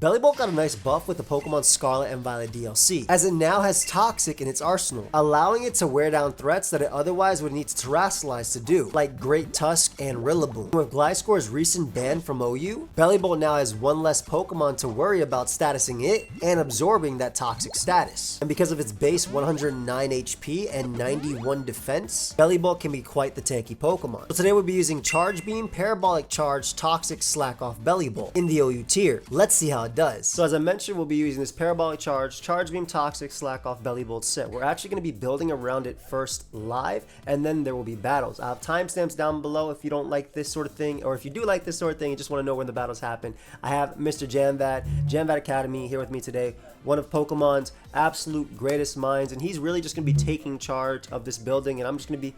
Bellibolt got a nice buff with the Pokemon Scarlet and Violet DLC, as it now has Toxic in its arsenal, allowing it to wear down threats that it otherwise would need to terrestrialize to do, like Great Tusk and Rillaboom. With Gliscor's recent ban from OU, Bellibolt now has one less Pokemon to worry about statusing it and absorbing that Toxic status. And because of its base 109 HP and 91 defense, Bellibolt can be quite the tanky Pokemon. So today we'll be using Charge Beam, Parabolic Charge, Toxic, Slack off Bellibolt in the OU tier. Let's see how it does. So as I mentioned, we'll be using this Parabolic Charge, Charge Beam, Toxic, Slack off Bellibolt set. We're actually going to be building around it first live, and then there will be battles. I have timestamps down below if you don't like this sort of thing, or if you do like this sort of thing and just want to know when the battles happen. I have Mr. Jamvat Academy here with me today, one of Pokemon's absolute greatest minds, and he's really just going to be taking charge of this building, and I'm just going to be,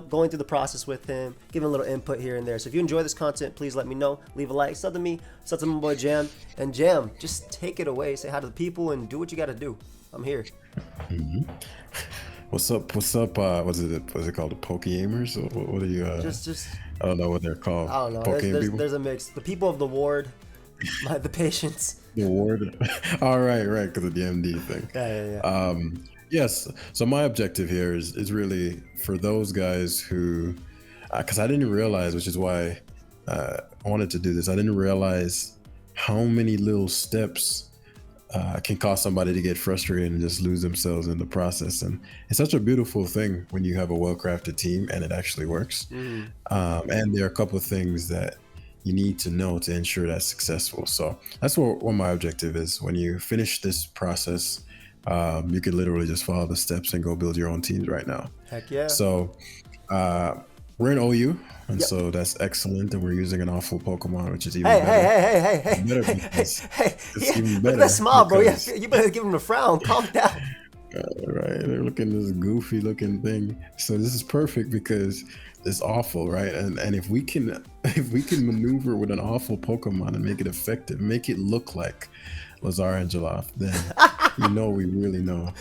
going through the process with him, giving a little input here and there. So if you enjoy this content, please let me know. Leave a like, sub to me, sub to my boy Jam, and Jam, just take it away, say hi to the people, and do what you got to do. I'm here. What's up? What's it called? The pokeaimers? What are you? Just. I don't know what they're called. I don't know. There's a mix. The people of the ward, the patients. The ward. All right, because of the MD thing. Yeah. Yes. So my objective here is really for those guys who, because I didn't realize, which is why I wanted to do this. I didn't realize how many little steps can cause somebody to get frustrated and just lose themselves in the process. And it's such a beautiful thing when you have a well-crafted team and it actually works. And there are a couple of things that you need to know to ensure that's successful. So that's what my objective is. When you finish this process, you can literally just follow the steps and go build your own teams right now. Heck yeah. So we're in OU, and Yep. so that's excellent. And we're using an awful Pokemon, which is even Hey, better. Look at that smile, bro. You better give him a frown. Calm down. Right, they're looking this goofy looking thing. So this is perfect because it's awful, right? And if we can maneuver with an awful Pokemon and make it effective, make it look like Lazar Angeloff, then we really know.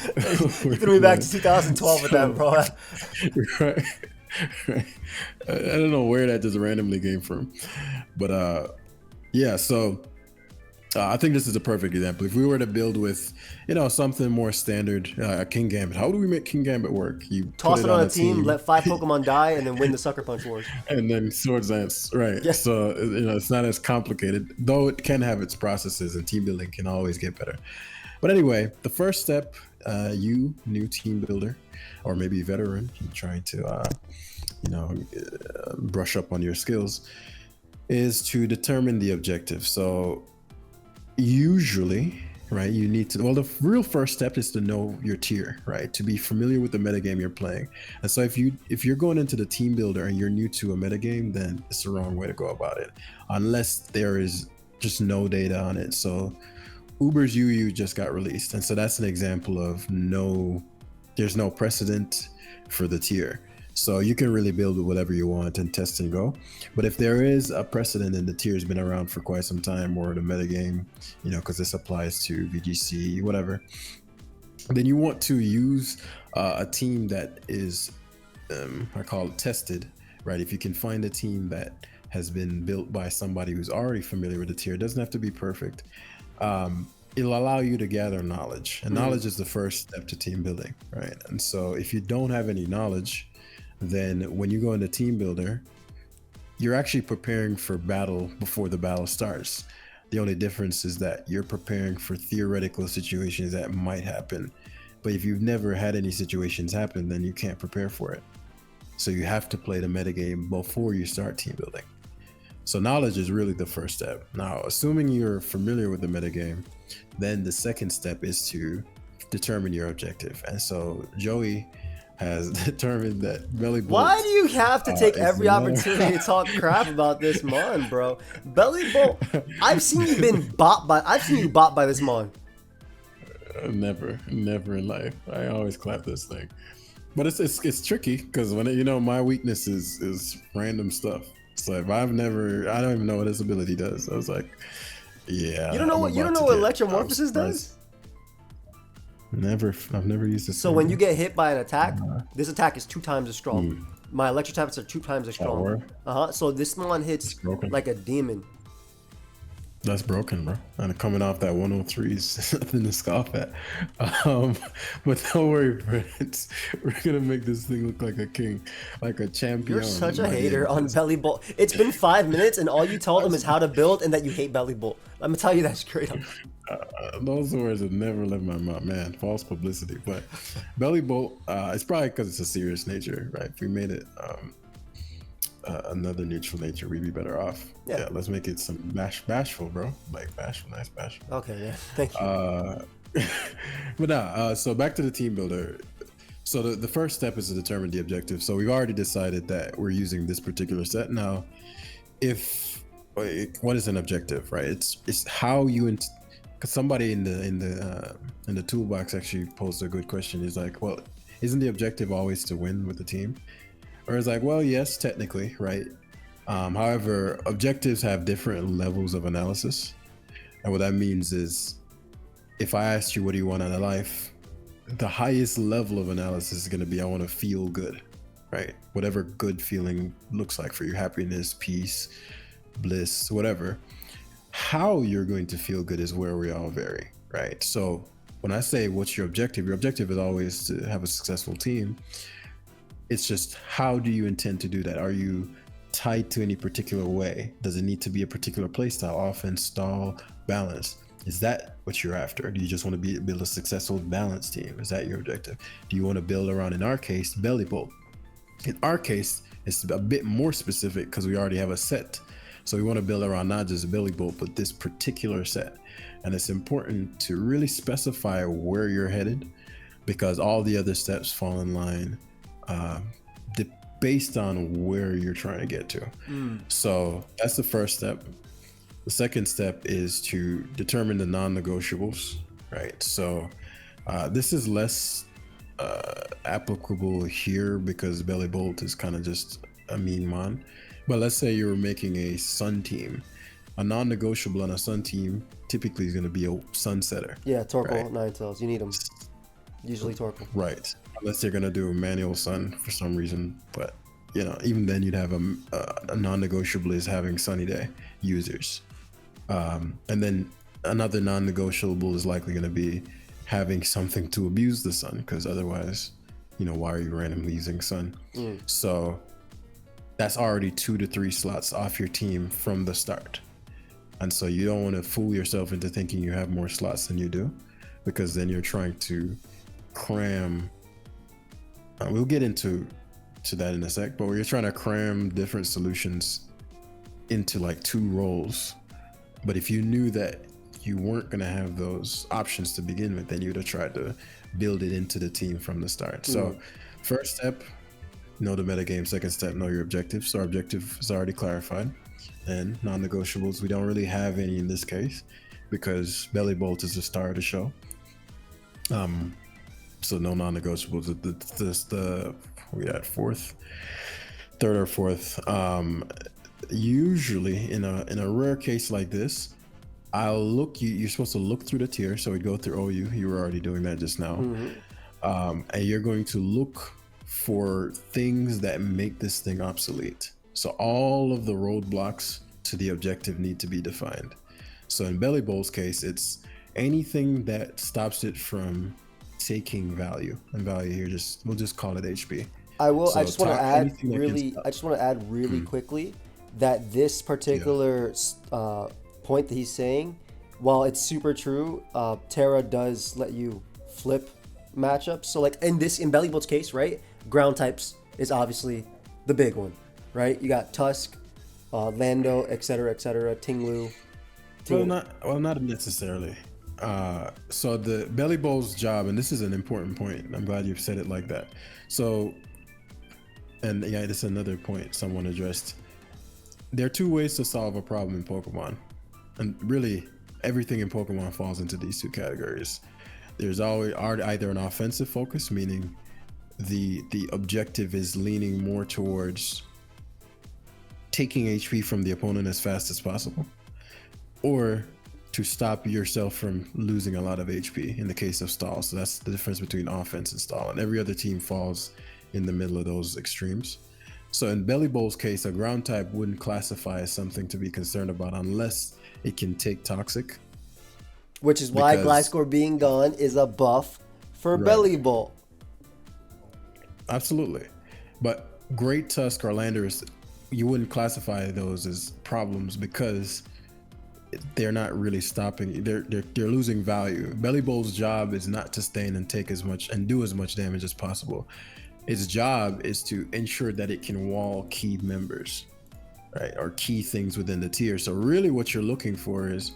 You're gonna be back to 2012 with that, bro. Right. I don't know where that just randomly came from, but yeah. So I think this is a perfect example. If we were to build with, something more standard, King Gambit. How do we make King Gambit work? You toss it on a team, let 5 Pokemon die, and then win the Sucker Punch Wars. And then Swords Dance, right? Yes. So it's not as complicated, though it can have its processes, and team building can always get better. But anyway, the first step, you new team builder, or maybe veteran, you're trying to brush up on your skills, is to determine the objective. So usually, right, you need to, the real first step is to know your tier, right? To be familiar with the metagame you're playing. And so if you're going into the team builder and you're new to a metagame, then it's the wrong way to go about it, unless there is just no data on it. So Uber's UU just got released, and so that's an example of there's no precedent for the tier. So you can really build whatever you want and test and go. But if there is a precedent and the tier has been around for quite some time, or the metagame, because this applies to VGC, whatever, then you want to use a team that is, I call it tested, right? If you can find a team that has been built by somebody who's already familiar with the tier, it doesn't have to be perfect. It'll allow you to gather knowledge, and knowledge is the first step to team building, right? And so if you don't have any knowledge, then when you go into team builder, you're actually preparing for battle before the battle starts. The only difference is that you're preparing for theoretical situations that might happen. But if you've never had any situations happen, then you can't prepare for it. So you have to play the metagame before you start team building. So knowledge is really the first step. Now, assuming you're familiar with the metagame, then the second step is to determine your objective. And so Joey has determined that Bellibolt. Why do you have to take every opportunity to talk crap about this mon, bro? Bellibolt, I've seen you bought by this mon. Never in life. I always clap this thing, but it's tricky because when my weakness is random stuff. So if I don't even know what his ability does. I was like, yeah. You don't know what Electromorphosis does? I've never used it. So when you get hit by an attack, this attack is 2 times as strong. My electric types are 2 times as strong. So this mon hits like a demon. That's broken, bro. And coming off that 103 is nothing to scoff at. But don't worry, friends. We're gonna make this thing look like a king, like a champion. You're such a by the end hater of on this. Bellibolt. It's been 5 minutes and all you told them is how to build and that you hate Bellibolt. I'm gonna tell you that straight up. Those words have never left my mouth, man. False publicity. But Bellibolt, it's probably because it's a serious nature, right? If we made it another neutral nature, we'd be better off. Yeah, let's make it some bashful, bro. Like bashful, nice bashful. Okay, yeah, thank you. But so back to the team builder. So the first step is to determine the objective. So we've already decided that we're using this particular set. Now, what is an objective, right? It's how you, because somebody in the toolbox actually posed a good question. Is like, well, isn't the objective always to win with the team? Or it's like, well, yes, technically, right? However, objectives have different levels of analysis. And what that means is, if I asked you, what do you want out of life? The highest level of analysis is going to be, I want to feel good, right? Whatever good feeling looks like for you, happiness, peace, bliss, whatever. How you're going to feel good is where we all vary, right? So when I say, what's your objective is always to have a successful team. It's just, how do you intend to do that? Are you tied to any particular way? Does it need to be a particular play style, offense, stall, balance? Is that what you're after? Do you just want to build a successful balanced team? Is that your objective? Do you want to build around, in our case, Bellibolt? In our case, it's a bit more specific because we already have a set. So we want to build around not just Bellibolt, but this particular set. And it's important to really specify where you're headed, because all the other steps fall in line based on where you're trying to get to. So that's the first step. The second step is to determine the non-negotiables, right? So this is less applicable here because Bellibolt is kind of just a mean mon. But let's say you're making a sun team. A non-negotiable on a sun team typically is going to be a sun setter. Yeah, Torkoal, right? Ninetales. You need them. Usually Torkoal. Right. Unless they're going to do a manual sun for some reason. But, you know, even then you'd have a non-negotiable is having sunny day users. And then another non-negotiable is likely going to be having something to abuse the sun, because otherwise, you know, why are you randomly using sun? So that's already 2 to 3 slots off your team from the start. And so you don't want to fool yourself into thinking you have more slots than you do, because then you're trying to cram. We'll get into that in a sec, but we're trying to cram different solutions into like 2 roles. But if you knew that you weren't going to have those options to begin with, then you would have tried to build it into the team from the start. So first step, know the metagame. Second step, know your objectives. So our objective is already clarified. And non-negotiables, we don't really have any in this case because Bellibolt is the star of the show. So no non-negotiables. We at third or fourth. Usually in a rare case like this, you're supposed to look through the tier. So we go through OU. You were already doing that just now. And you're going to look for things that make this thing obsolete. So all of the roadblocks to the objective need to be defined. So in Bellibolt's case, it's anything that stops it from taking value. And value here, we'll just call it HP. I just want to add really quickly that this particular point that he's saying, while it's super true, Terra does let you flip matchups. So like in Bellibolt's case, right? Ground types is obviously the big one, right? You got Tusk, Lando, etc., Tinglu. Not necessarily. So the Bellibolt's job, and this is an important point. I'm glad you've said it like that. So, and yeah, this is another point someone addressed. There are 2 ways to solve a problem in Pokemon, and really everything in Pokemon falls into these 2 categories. There's always either an offensive focus, meaning the objective is leaning more towards taking HP from the opponent as fast as possible, or to stop yourself from losing a lot of HP in the case of stall. So that's the difference between offense and stall, and every other team falls in the middle of those extremes. So in Bellibolt's case, a ground type wouldn't classify as something to be concerned about unless it can take toxic. Which is why Because- Gliscor being gone is a buff for Right. Bellibolt. Absolutely. But Great Tusk or Landers, you wouldn't classify those as problems because they're not really stopping. They're losing value. Bellibolt's job is not to stay in and take as much and do as much damage as possible. Its job is to ensure that it can wall key members, right, or key things within the tier. So really what you're looking for is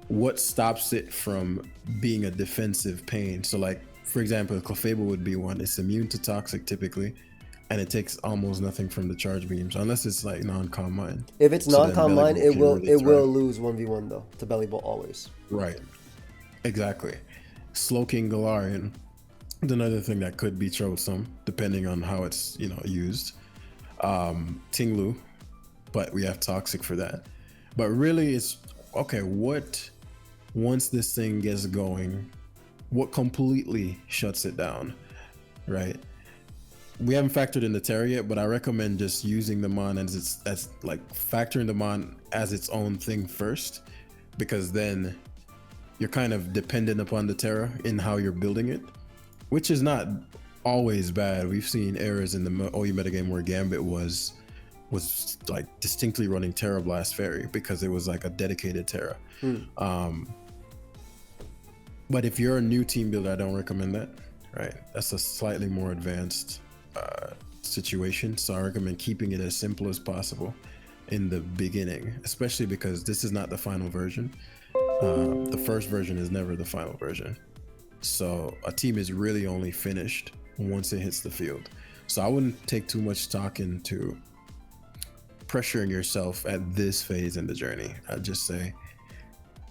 what stops it from being a defensive pain. So like, for example, Clefable would be one. It's immune to toxic typically, and it takes almost nothing from the charge beams unless it's like non-com mine. If it's So then non-com line, Bellibolt it can will really it will thrive. lose 1v1 though to Bellibolt always. Right. Exactly. Slowking Galarian is another thing that could be troublesome depending on how it's, you know, used. Tinglu, but we have toxic for that. But really it's okay, what once this thing gets going, what completely shuts it down, right? We haven't factored in the Terra yet, but I recommend just using the Mon as like factoring the Mon as its own thing first, because then you're kind of dependent upon the Terra in how you're building it, which is not always bad. We've seen errors in the OU metagame where Gambit was like distinctly running Terra Blast Fairy because it was like a dedicated Terra. But if you're a new team builder, I don't recommend that, right? That's a slightly more advanced situation. So I recommend keeping it as simple as possible in the beginning, especially because this is not the final version. The first version is never the final version. So a team is really only finished once it hits the field. So I wouldn't take too much stock into pressuring yourself at this phase in the journey. I'd just say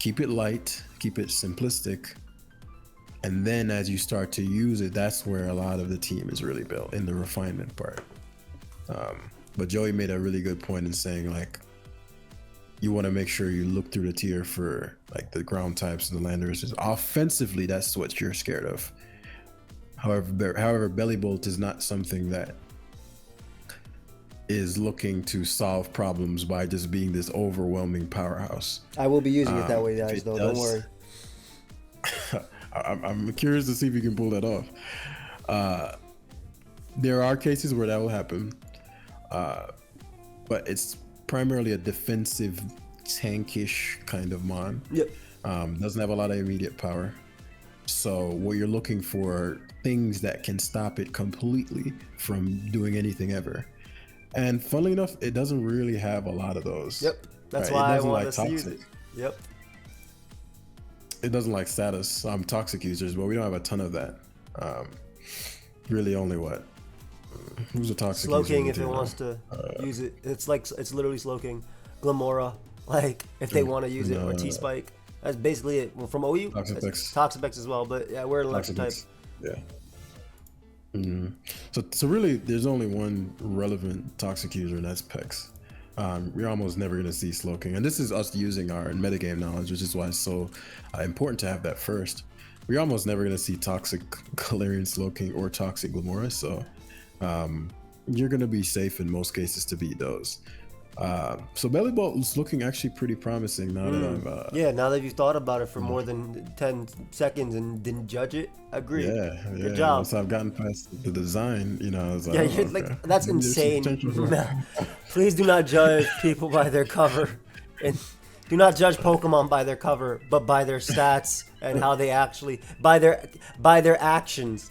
keep it light, keep it simplistic, and then as you start to use it, that's where a lot of the team is really built, in the refinement part. But Joey made a really good point in saying, like, you want to make sure you look through the tier for like the ground types and the landers. Offensively, that's what you're scared of. However, Bellibolt is not something that is looking to solve problems by just being this overwhelming powerhouse. I will be using it that way, If guys, it though. does- Don't worry. I'm curious to see if you can pull that off. There are cases where that will happen, but it's primarily a defensive, tankish kind of mon. Yep. Doesn't have a lot of immediate power. So what you're looking for are things that can stop it completely from doing anything ever. And funnily enough, it doesn't really have a lot of those. Yep. That's right? why It I doesn't want like us to use it. toxic. Yep. It doesn't like status. Toxic users, but we don't have a ton of that. Really only what? Who's a toxic Slow user King in if the it team wants now? to use it. It's literally Slow King. Glamora, like if they want to use it, or T-Spike. That's basically it. Well, from OU, Toxapex as well, but yeah, we're an electric type. Yeah. So really, there's only one relevant toxic user, and that's Pex. You're almost never going to see Slow King. And this is us using our metagame knowledge, which is why it's so important to have that first. We're almost never going to see toxic Galarian Slow King or toxic Glamora, so you're going to be safe in most cases to beat those. So Bellibolt is looking actually pretty promising now that I've... Yeah, now that you've thought about it for more than 10 seconds and didn't judge it, agree. Yeah, Good job. Once I've gotten past the design, you know, I was like, Yeah, oh, you're okay. like, that's Maybe there's some insane. potential for that. Please do not judge people by their cover. And do not judge Pokemon by their cover, but by their stats and how they actually, by their actions,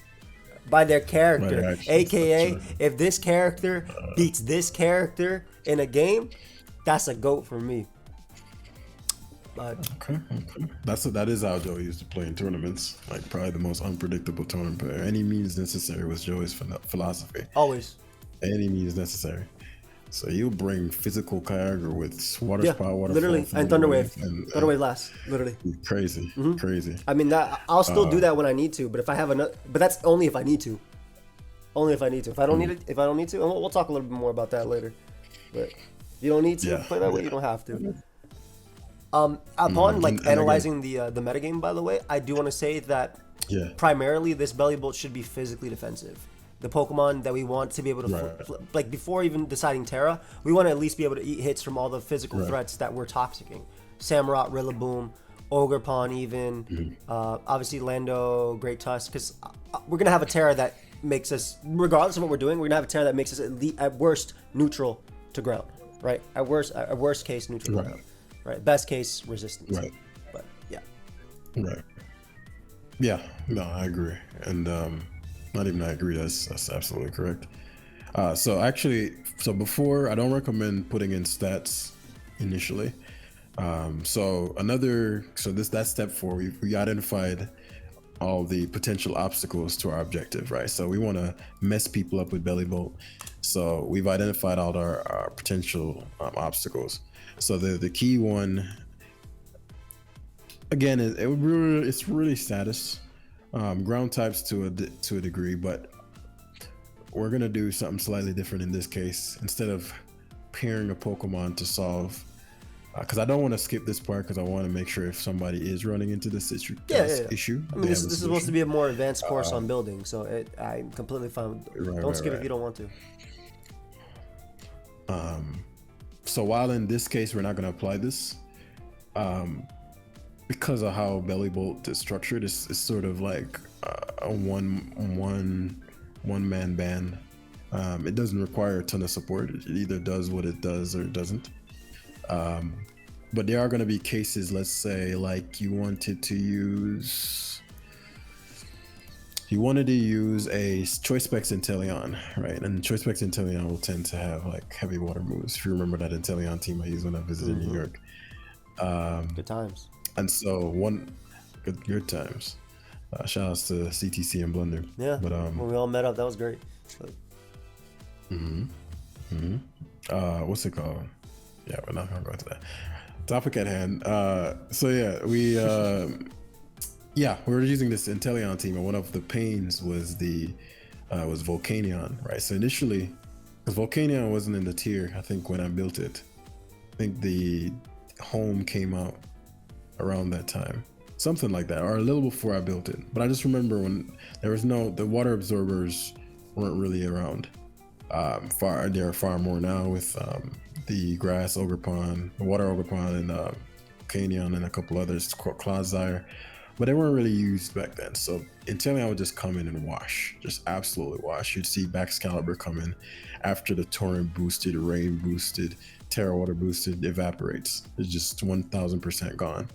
by their character. By their actions, AKA, that's right. if this character beats this character in a game, that's a GOAT for me. But Okay. That is how Joey used to play in tournaments. Like probably the most unpredictable tournament player. Any means necessary was Joey's philosophy. always. Any means necessary. So you'll bring physical Kyogre with water Yeah, spout, waterfall, literally. And Thunderwave. and Thunderwave last, literally. crazy. I mean, that I'll still do that when I need to, but if I have another, but that's only if I need to. Only if I need to. If I don't need it, if I don't need to, and we'll talk a little bit more about that later. But if you don't need to Yeah, play that way, yeah. you don't have to. Upon like and analyzing the metagame, by the way, I do want to say that Yeah. primarily this Bellibolt should be physically defensive. The Pokemon that we want to be able to, Right. like before even deciding Terra, we want to at least be able to eat hits from all the physical Right. threats that we're toxicking. Samurott, Rillaboom, Ogerpon even, obviously Lando, Great Tusk, because we're going to have a Terra that makes us, regardless of what we're doing, we're going to have a Terra that makes us at worst neutral to ground, right? At worst case, neutral to ground, right? Best case, resistance. Right. But yeah. Right. Yeah, no, I agree. And not even I agree, that's absolutely correct. So before, I don't recommend putting in stats initially. That's step 4. We identified all the potential obstacles to our objective, right? So we want to mess people up with Bellibolt. So we've identified all our potential obstacles. So the key one, again, it's really status, ground types to a degree, but we're gonna do something slightly different in this case. Instead of pairing a Pokemon to solve, because I don't want to skip this part, because I want to make sure if somebody is running into this issue. I mean, this is supposed to be a more advanced course on building, so I'm completely fine. Don't skip if you don't want to. So while in this case we're not going to apply this, because of how Bellibolt is structured, it's sort of like a one man band. It doesn't require a ton of support. It either does what it does or it doesn't. But there are going to be cases, let's say, like you wanted to use a Choice Specs Inteleon, right? And Choice Specs Inteleon will tend to have like heavy water moves. If you remember that Inteleon team I used when I visited New York. Good times. And so good times. Shout outs to CTC and Blunder. Yeah, but when we all met up, that was great. What's it called? Yeah, we're not gonna go into that topic at hand. We were using this Inteleon team, and one of the pains was was Volcanion, right? So initially, because Volcanion wasn't in the tier, I think when I built it, I think the home came out around that time, something like that, or a little before I built it. But I just remember when the water absorbers weren't really around. There are far more now with the grass Ogerpon, the water Ogerpon, and Volcanion, and a couple others, Clodsire, but they weren't really used back then. So Inteleon would just come in and wash, just absolutely wash. You'd see Baxcalibur come in after the Torrent boosted, Rain boosted, Terra Water boosted, evaporates. It's just 1000% gone.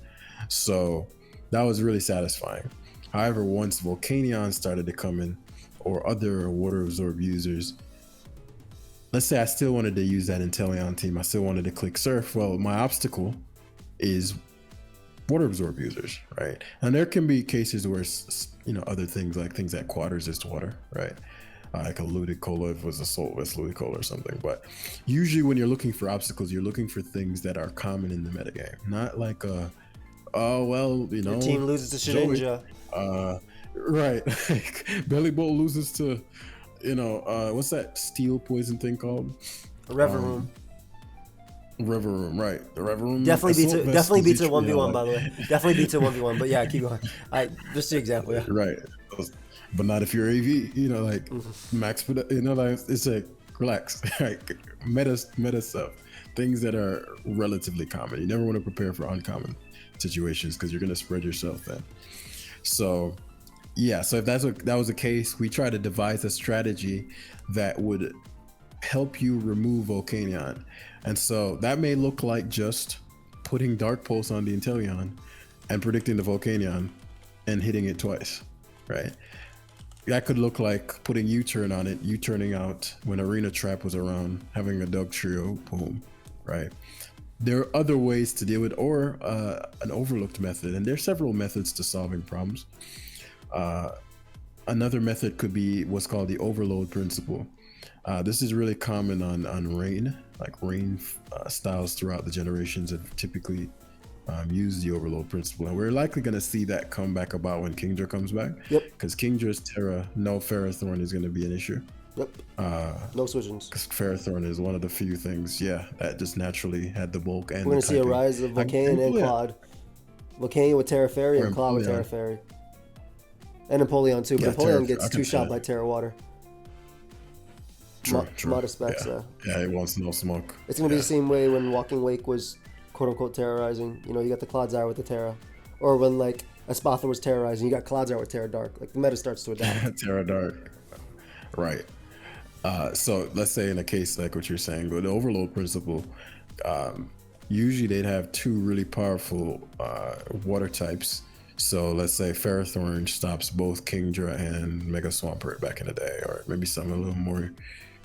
So that was really satisfying. However, once Volcanion started to come in, or other water absorb users, let's say I still wanted to use that Inteleon team, I still wanted to click Surf. Well, my obstacle is water absorb users, right? And there can be cases where, other things like things that quad resist water, right? Like a Ludicolo, if it was a Saltless Ludicolo or something. But usually when you're looking for obstacles, you're looking for things that are common in the metagame, not like your team loses to Shedinja. Right. Like Bellibolt loses to, what's that steel poison thing called? A Reverum. Reverum, right? The Reverum definitely beats a 1v1, by the way. Definitely beats a 1v1. But yeah, keep going. Just the example, yeah. Right, but not if you're AV. Max. It's like relax. Like meta stuff, things that are relatively common. You never want to prepare for uncommon situations because you're gonna spread yourself then. So yeah, so if that was the case, we try to devise a strategy that would help you remove Volcanion. And so that may look like just putting Dark Pulse on the Inteleon and predicting the Volcanion and hitting it twice, right? That could look like putting U-turn on it, U-turning out when Arena Trap was around, having a Dug Trio, boom, right? There are other ways to deal with, or an overlooked method, and there are several methods to solving problems. Another method could be what's called the overload principle. This is really common on Rain, like Rain styles throughout the generations have typically used the overload principle. And we're likely going to see that come back about when Kingdra comes back. Yep. Because Kingdra's Terra, no Ferrothorn is going to be an issue. Yep. No switchings. Because Ferrothorn is one of the few things, that just naturally had the bulk. And we're going to see a rise of Volcanion and Claude. Volcanion with Terra Fairy and Claude with Terra Fairy. And Empoleon too, but Empoleon gets two-shot by Terra Water. True. Modest specs, yeah, it wants no smoke. It's going to be the same way when Walking Wake was quote unquote terrorizing. You know, you got the Clodsire with the Terra, or when like Espathra was terrorizing, you got Clodsire with Terra Dark. Like the meta starts to adapt. Terra Dark, right? So let's say in a case like what you're saying, with the overload principle, usually they'd have two really powerful water types. So let's say Ferrothorn stops both Kingdra and Mega Swampert back in the day, or maybe some a little more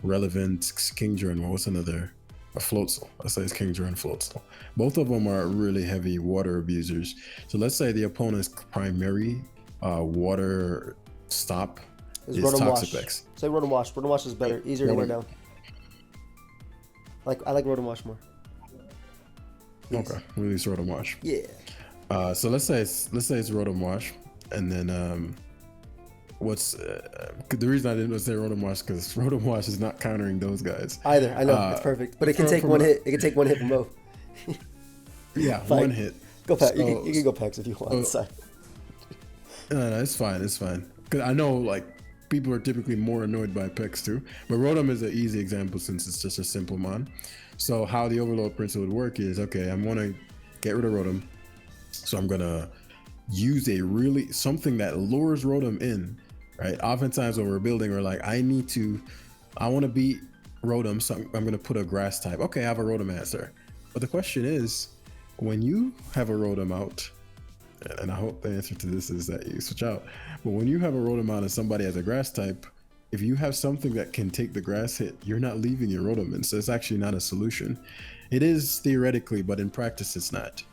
relevant Kingdra and what's another? A Floatzel. Let's say it's Kingdra and Floatzel. Both of them are really heavy water abusers. So let's say the opponent's primary water stop is Toxapex. Say Rotom Wash. Rotom Wash is better, easier to wear down. I like Rotom Wash more. Please. Okay, we'll use Rotom Wash. Yeah. So let's say it's Rotom Wash, and then the reason I didn't say Rotom Wash because Rotom Wash is not countering those guys either. I know it's perfect, but it can take one hit. It can take one hit from both. Yeah, one hit. Go Pex. You can go Pex if you want. No, it's fine. It's fine. Because I know like people are typically more annoyed by Pex too, but Rotom is an easy example since it's just a simple mon. So how the overload principle would work is, okay, I'm gonna get rid of Rotom, so I'm gonna use something that lures Rotom in, right? Oftentimes when we're building, we're like, I want to beat Rotom, so I'm gonna put a grass type. Okay, I have a Rotom answer, but the question is, when you have a Rotom out, and I hope the answer to this is that you switch out, but when you have a Rotom out and somebody has a grass type, if you have something that can take the grass hit, you're not leaving your Rotom in, so it's actually not a solution. It is theoretically, but in practice it's not.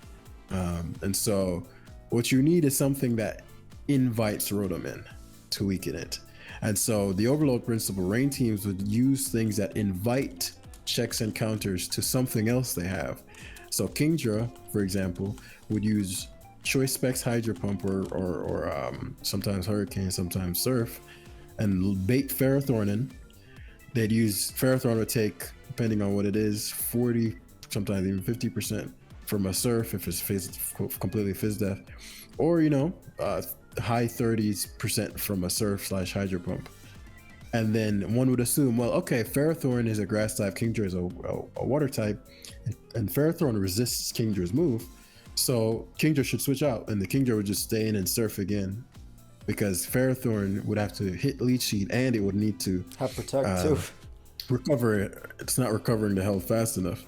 And so what you need is something that invites Rotom in to weaken it. And so the overload principle, rain teams would use things that invite checks and counters to something else they have. So Kingdra, for example, would use Choice Specs Hydro Pump or sometimes Hurricane, sometimes Surf, and bait Ferrothorn in. They'd use Ferrothorn would take, depending on what it is, 40, sometimes even 50% from a Surf if it's completely Fizz Death, or high 30% from a Surf / Hydro Pump. And then one would assume, well, okay, Ferrothorn is a grass type, Kingdra is a water type, and Ferrothorn resists Kingdra's move, so Kingdra should switch out, and the Kingdra would just stay in and Surf again, because Ferrothorn would have to hit Leech Seed, and it would need to have Protect too. Recover it. It's not recovering the health fast enough.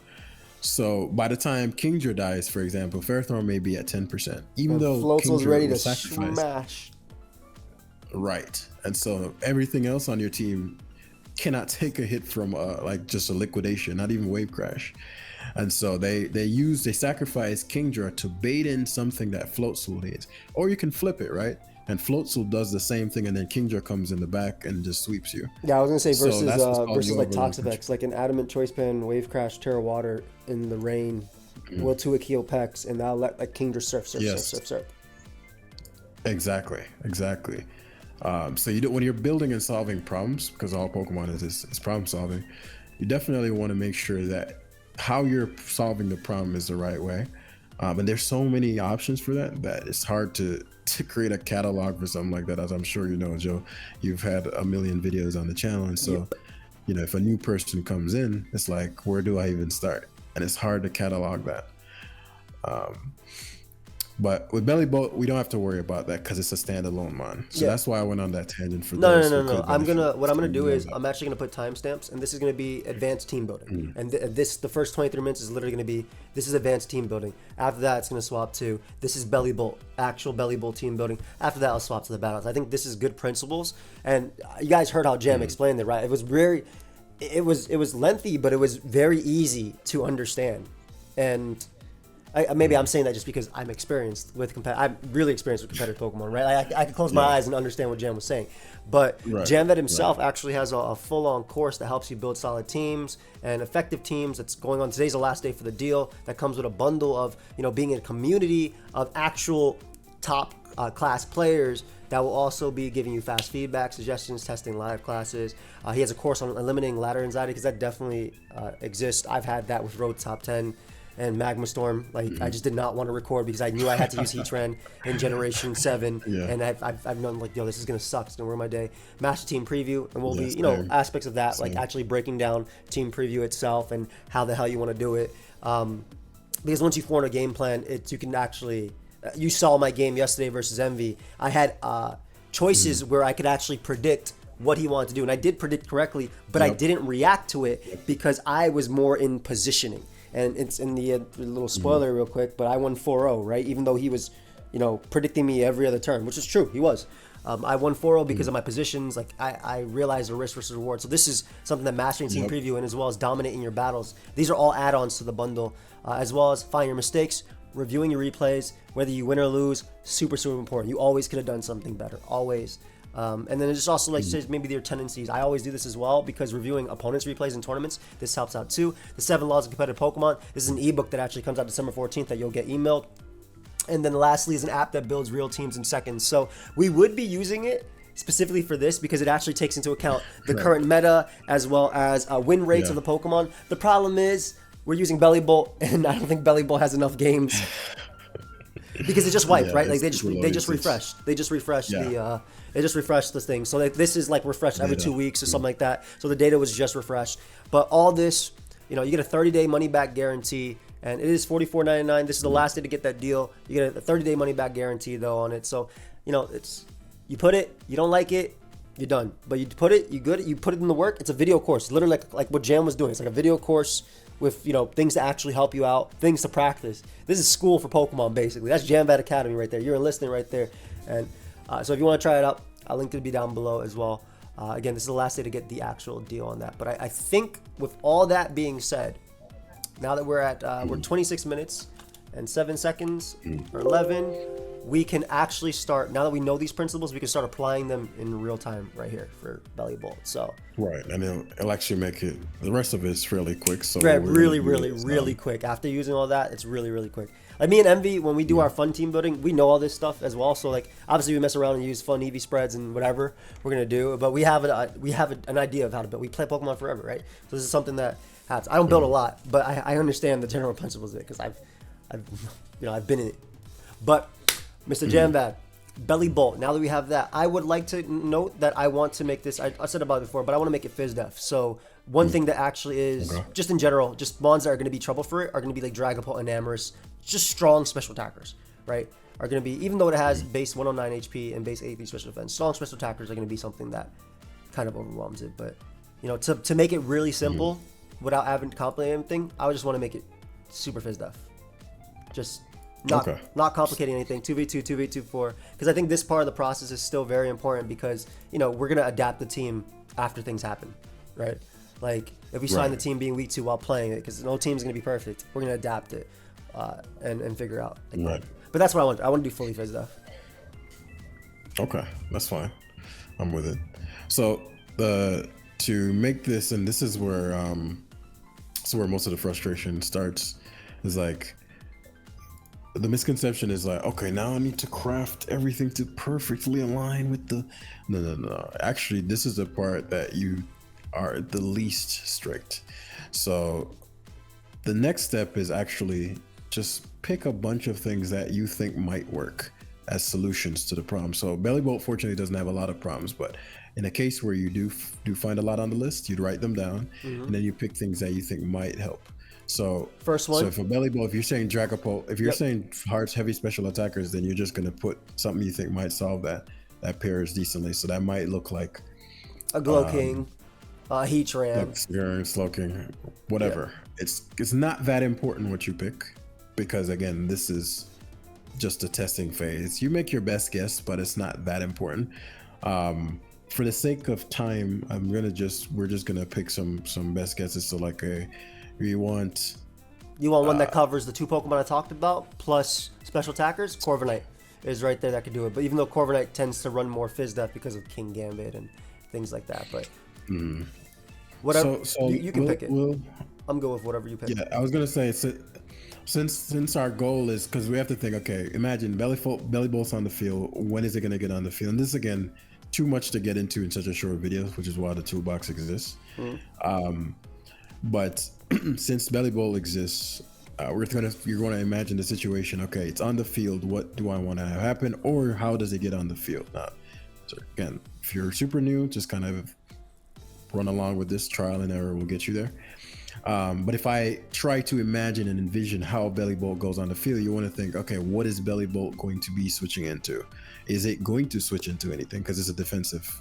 So by the time Kingdra dies, for example, Ferrothorn may be at 10%, even though Floatzel's ready to sacrifice. Smash. Right, and so everything else on your team cannot take a hit from like just a liquidation, not even Wave Crash. And so they sacrifice Kingdra to bait in something that Floatzel needs, or you can flip it, right? And Floatzel does the same thing, and then Kingdra comes in the back and just sweeps you. Yeah, I was gonna say versus like Toxapex, like an Adamant Choice Band, Wave Crash, Terra Water in the rain, will 2-hit heal Pex, and that'll let like Kingdra surf. Exactly. So when you're building and solving problems, because all Pokemon is problem solving, you definitely want to make sure that how you're solving the problem is the right way. And there's so many options for that it's hard to create a catalog for something like that. As I'm sure you know, Joe, you've had a million videos on the channel, and so if a new person comes in, it's like, where do I even start? And it's hard to catalog that. But with Bellibolt, we don't have to worry about that because it's a standalone mon. So that's why I went on that tangent for No. What I'm gonna do is I'm actually gonna put timestamps, and this is gonna be advanced team building. And the first 23 minutes is literally gonna be, this is advanced team building. After that, it's gonna swap to, this is Bellibolt, actual Bellibolt team building. After that, I'll swap to the battles. I think this is good principles, and you guys heard how Jam explained it, right? It was it was lengthy, but it was very easy to understand, and. Maybe I'm saying that just because I'm experienced with I'm really experienced with competitive Pokemon, right? I could close my eyes and understand what Jam was saying. But Jamvet himself actually has a full-on course that helps you build solid teams and effective teams. That's going on. Today's the last day for the deal. That comes with a bundle of being in a community of actual top class players that will also be giving you fast feedback, suggestions, testing live classes. He has a course on eliminating ladder anxiety, because that definitely exists. I've had that with Road Top 10. And Magma Storm, I just did not want to record because I knew I had to use Heatran in Generation 7, and I've known this is gonna suck. It's gonna ruin my day. Master Team Preview, and we'll be aspects of that, like actually breaking down Team Preview itself and how the hell you want to do it. because once you form a game plan, you can actually. You saw my game yesterday versus Envy. I had choices where I could actually predict what he wanted to do, and I did predict correctly, but I didn't react to it because I was more in positioning. And it's in the little spoiler real quick, but I won 4-0, right? Even though he was, predicting me every other turn, which is true, he was. I won 4-0 because of my positions. Like I realized the risk versus reward. So this is something that mastering team preview and as well as dominating your battles. These are all add-ons to the bundle, as well as finding your mistakes, reviewing your replays, whether you win or lose. Super important. You always could have done something better, always. And then it just also says maybe their tendencies. I always do this as well because reviewing opponents' replays in tournaments, this helps out too. The 7 Laws of Competitive Pokemon. This is an ebook that actually comes out December 14th that you'll get emailed. And then lastly is an app that builds real teams in seconds. So we would be using it specifically for this because it actually takes into account the current meta as well as win rates of the Pokemon. The problem is we're using Bellibolt, and I don't think Bellibolt has enough games because it just wiped, right? Like they just refreshed. They just refreshed this thing. So like this is like refreshed every 2 weeks or something like that. So the data was just refreshed. But all this, you get a 30-day money back guarantee. And it is $44.99. This is the last day to get that deal. You get a 30-day money back guarantee though on it. So, it's you put it, you don't like it, you're done. But you put it, you put it in the work. It's a video course, literally like what Jam was doing. It's like a video course with things to actually help you out, things to practice. This is school for Pokemon basically. That's Jamvad Academy right there. You're enlisting right there. And so if you want to try it out, I'll link to be down below as well. Again, this is the last day to get the actual deal on that. But I think with all that being said, now that we're at we're 26 minutes and 7 seconds or 11, we can actually start. Now that we know these principles, we can start applying them in real time right here for Bellibolt. So right, and it'll actually make it. The rest of it's fairly quick. So really quick. After using all that, it's really quick. Like me and Envy, when we do our fun team building, we know all this stuff as well. So like obviously we mess around and use fun EV spreads and whatever we're gonna do, but we have an idea of how to build. We play Pokemon forever, right? So this is something that happens. I don't build a lot, but I understand the general principles of it because I've been in it. But Mr. Jamvad, Bellibolt. Now that we have that, I would like to note that I want to make this. I said about it before, but I want to make it Fizz Def. So one thing that actually is just in general, just mons that are going to be trouble for it are going to be like Dragapult and Amorous, just strong special attackers, right? Are going to be, even though it has base 109 HP and base 83 special defense, strong special attackers are going to be something that kind of overwhelms it. But to make it really simple without having to complicate anything, I would just want to make it super Fizz Def. Just not complicating anything. 2v2, 2v2, 4. Because I think this part of the process is still very important because we're gonna adapt the team after things happen, right? Like if we sign the team being week 2 while playing it, because no team's gonna be perfect. We're gonna adapt it and figure out. Like, but that's what I want. I want to do fully Fizz Def. Okay, that's fine. I'm with it. So to make this, and this is where most of the frustration starts, is like the misconception is like, okay, now I need to craft everything to perfectly align with the no. Actually, this is the part that you are the least strict. So the next step is actually just pick a bunch of things that you think might work as solutions to the problem. So Bellibolt fortunately doesn't have a lot of problems, but in a case where you do find a lot on the list, you'd write them down, and then you pick things that you think might help. So first one. So for Bellibolt, if you're saying Dragapult, if you're saying hearts heavy special attackers, then you're just gonna put something you think might solve that pairs decently. So that might look like a Glowking, Heatran, Slowking, whatever. Yeah. It's not that important what you pick, because again, this is just a testing phase. You make your best guess, but it's not that important. For the sake of time, we're just gonna pick some best guesses. So like you want one that covers the 2 Pokemon I talked about plus special attackers. Corviknight is right there that could do it. But even though Corviknight tends to run more Fizz Def because of King Gambit and things like that, but whatever, so you can pick it. I'm good with whatever you pick. Yeah, I was gonna say, since our goal is, because we have to think, okay, imagine Bellibolt's on the field. When is it gonna get on the field? And this again, too much to get into in such a short video, which is why the toolbox exists. But since Bellibolt exists, you're going to imagine the situation. Okay, it's on the field. What do I want to have happen, or how does it get on the field? Now, so again, if you're super new, just kind of run along with this. Trial and error will get you there. But if I try to imagine and envision how Bellibolt goes on the field, you want to think, okay, what is Bellibolt going to be switching into? Is it going to switch into anything? Because it's a defensive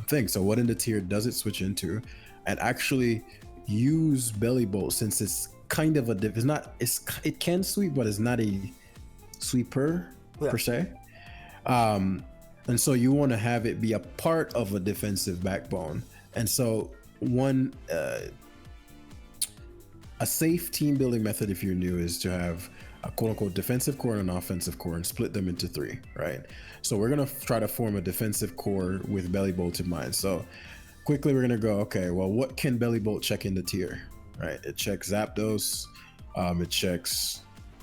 thing. So what in the tier does it switch into? And actually use Bellibolt, since it's kind of it can sweep, but it's not a sweeper per se. And so you want to have it be a part of a defensive backbone. And so a safe team building method, if you're new, is to have a quote unquote defensive core and an offensive core and split them into 3, right? So we're going to try to form a defensive core with Bellibolt in mind. So quickly we're going to go, okay, well, what can Bellibolt check in the tier, right? It checks Zapdos. It checks,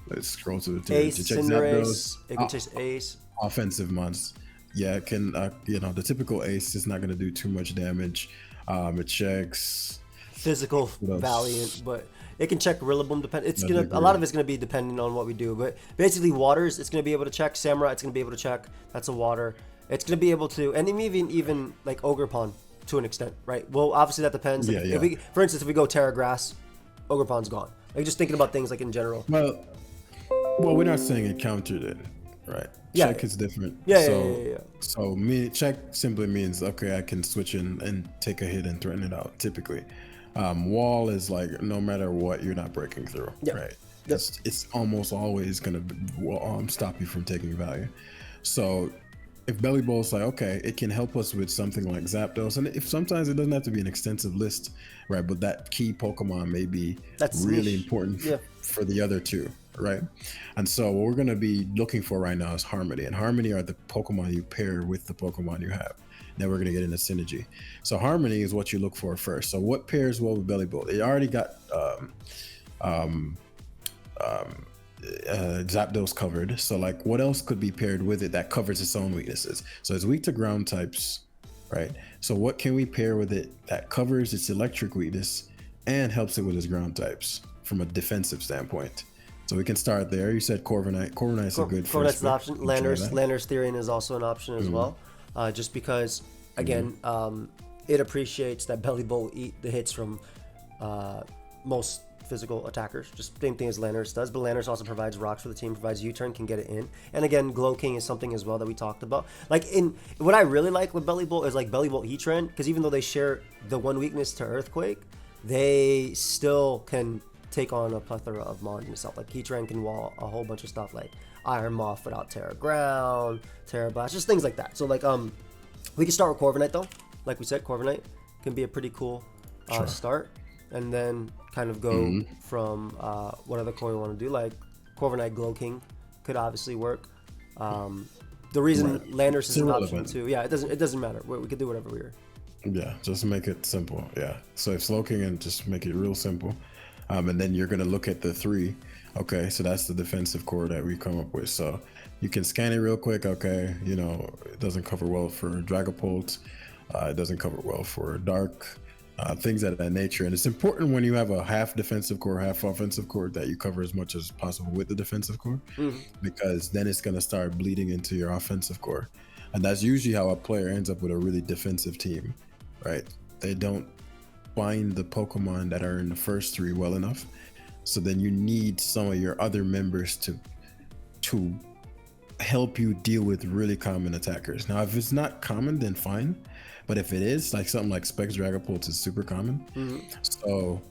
let's scroll to the tier. Ace, It checks Cinderace, it can chase Ace. Offensive mons. Yeah, it can, the typical Ace is not going to do too much damage. It checks Physical, Valiant, but it can check Rillaboom. A lot of it's gonna be depending on what we do. But basically, waters, it's gonna be able to check. Samurai, it's gonna be able to check. That's a water. It's gonna be able to, and even like Ogerpon to an extent, right? Well, obviously that depends. Like, if we, for instance, if we go Terra Grass, Ogerpon's gone. Like just thinking about things like in general. Well, we're not saying it countered it, right? Yeah. Check is different. Yeah. So check simply means, okay, I can switch in and take a hit and threaten it out. Typically. Wall is like no matter what, you're not breaking through, right? It's almost always gonna stop you from taking value. So if Bellibolt's like, okay, it can help us with something like Zapdos, and if sometimes it doesn't have to be an extensive list, right? But that key Pokemon may be really important for the other two, right? And so what we're gonna be looking for right now is Harmony, and Harmony are the Pokemon you pair with the Pokemon you have. Then we're going to get into synergy. So Harmony is what you look for first. So what pairs well with Bellibolt? It already got Zapdos covered. So like what else could be paired with it that covers its own weaknesses? So it's weak to ground types, right? So what can we pair with it that covers its electric weakness and helps it with its ground types from a defensive standpoint? So we can start there. You said Corviknight. Corviknight's a good Corviknight's an option. Landorus Therian is also an option as well. Just because, again, it appreciates that Bellibolt eat the hits from most physical attackers. Just same thing as Landorus does, but Landorus also provides rocks for the team, provides U-turn, can get it in. And again, Glow King is something as well that we talked about. Like what I really like with Bellibolt is like Bellibolt Heatran, because even though they share the one weakness to Earthquake, they still can take on a plethora of mons and stuff. Like Heatran can wall a whole bunch of stuff like Iron Moth without Terra Ground, Terra Blast, just things like that. So like we can start with Corviknight though. Like we said, Corviknight can be a pretty cool start, and then kind of go from what other core we want to do. Like Corviknight Glow King could obviously work. The reason Landorus is an option too. Yeah, it doesn't matter. We could do whatever we were. Yeah, just make it simple. Yeah. So if Slow King, and just make it real simple. And then you're going to look at the 3. Okay, so that's the defensive core that we come up with. So you can scan it real quick. Okay, it doesn't cover well for Dragapult. It doesn't cover well for Dark, things of that nature. And it's important when you have a half defensive core, half offensive core, that you cover as much as possible with the defensive core, because then it's going to start bleeding into your offensive core. And that's usually how a player ends up with a really defensive team, right? They don't find the Pokemon that are in the first 3 well enough. So then you need some of your other members to help you deal with really common attackers. Now, if it's not common, then fine. But if it is, like something like Specs Dragapult is super common. So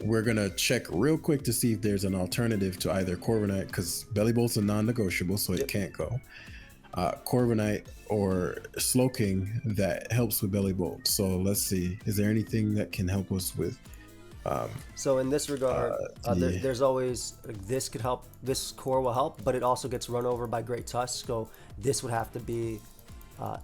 we're gonna check real quick to see if there's an alternative to either Corviknight, because Bellibolt's a non-negotiable, so it can't go. Corviknight or Slowking that helps with Bellibolt. So let's see, is there anything that can help us with? So in this regard, there's always this could help. This core will help, but it also gets run over by Great Tusk. So this would have to be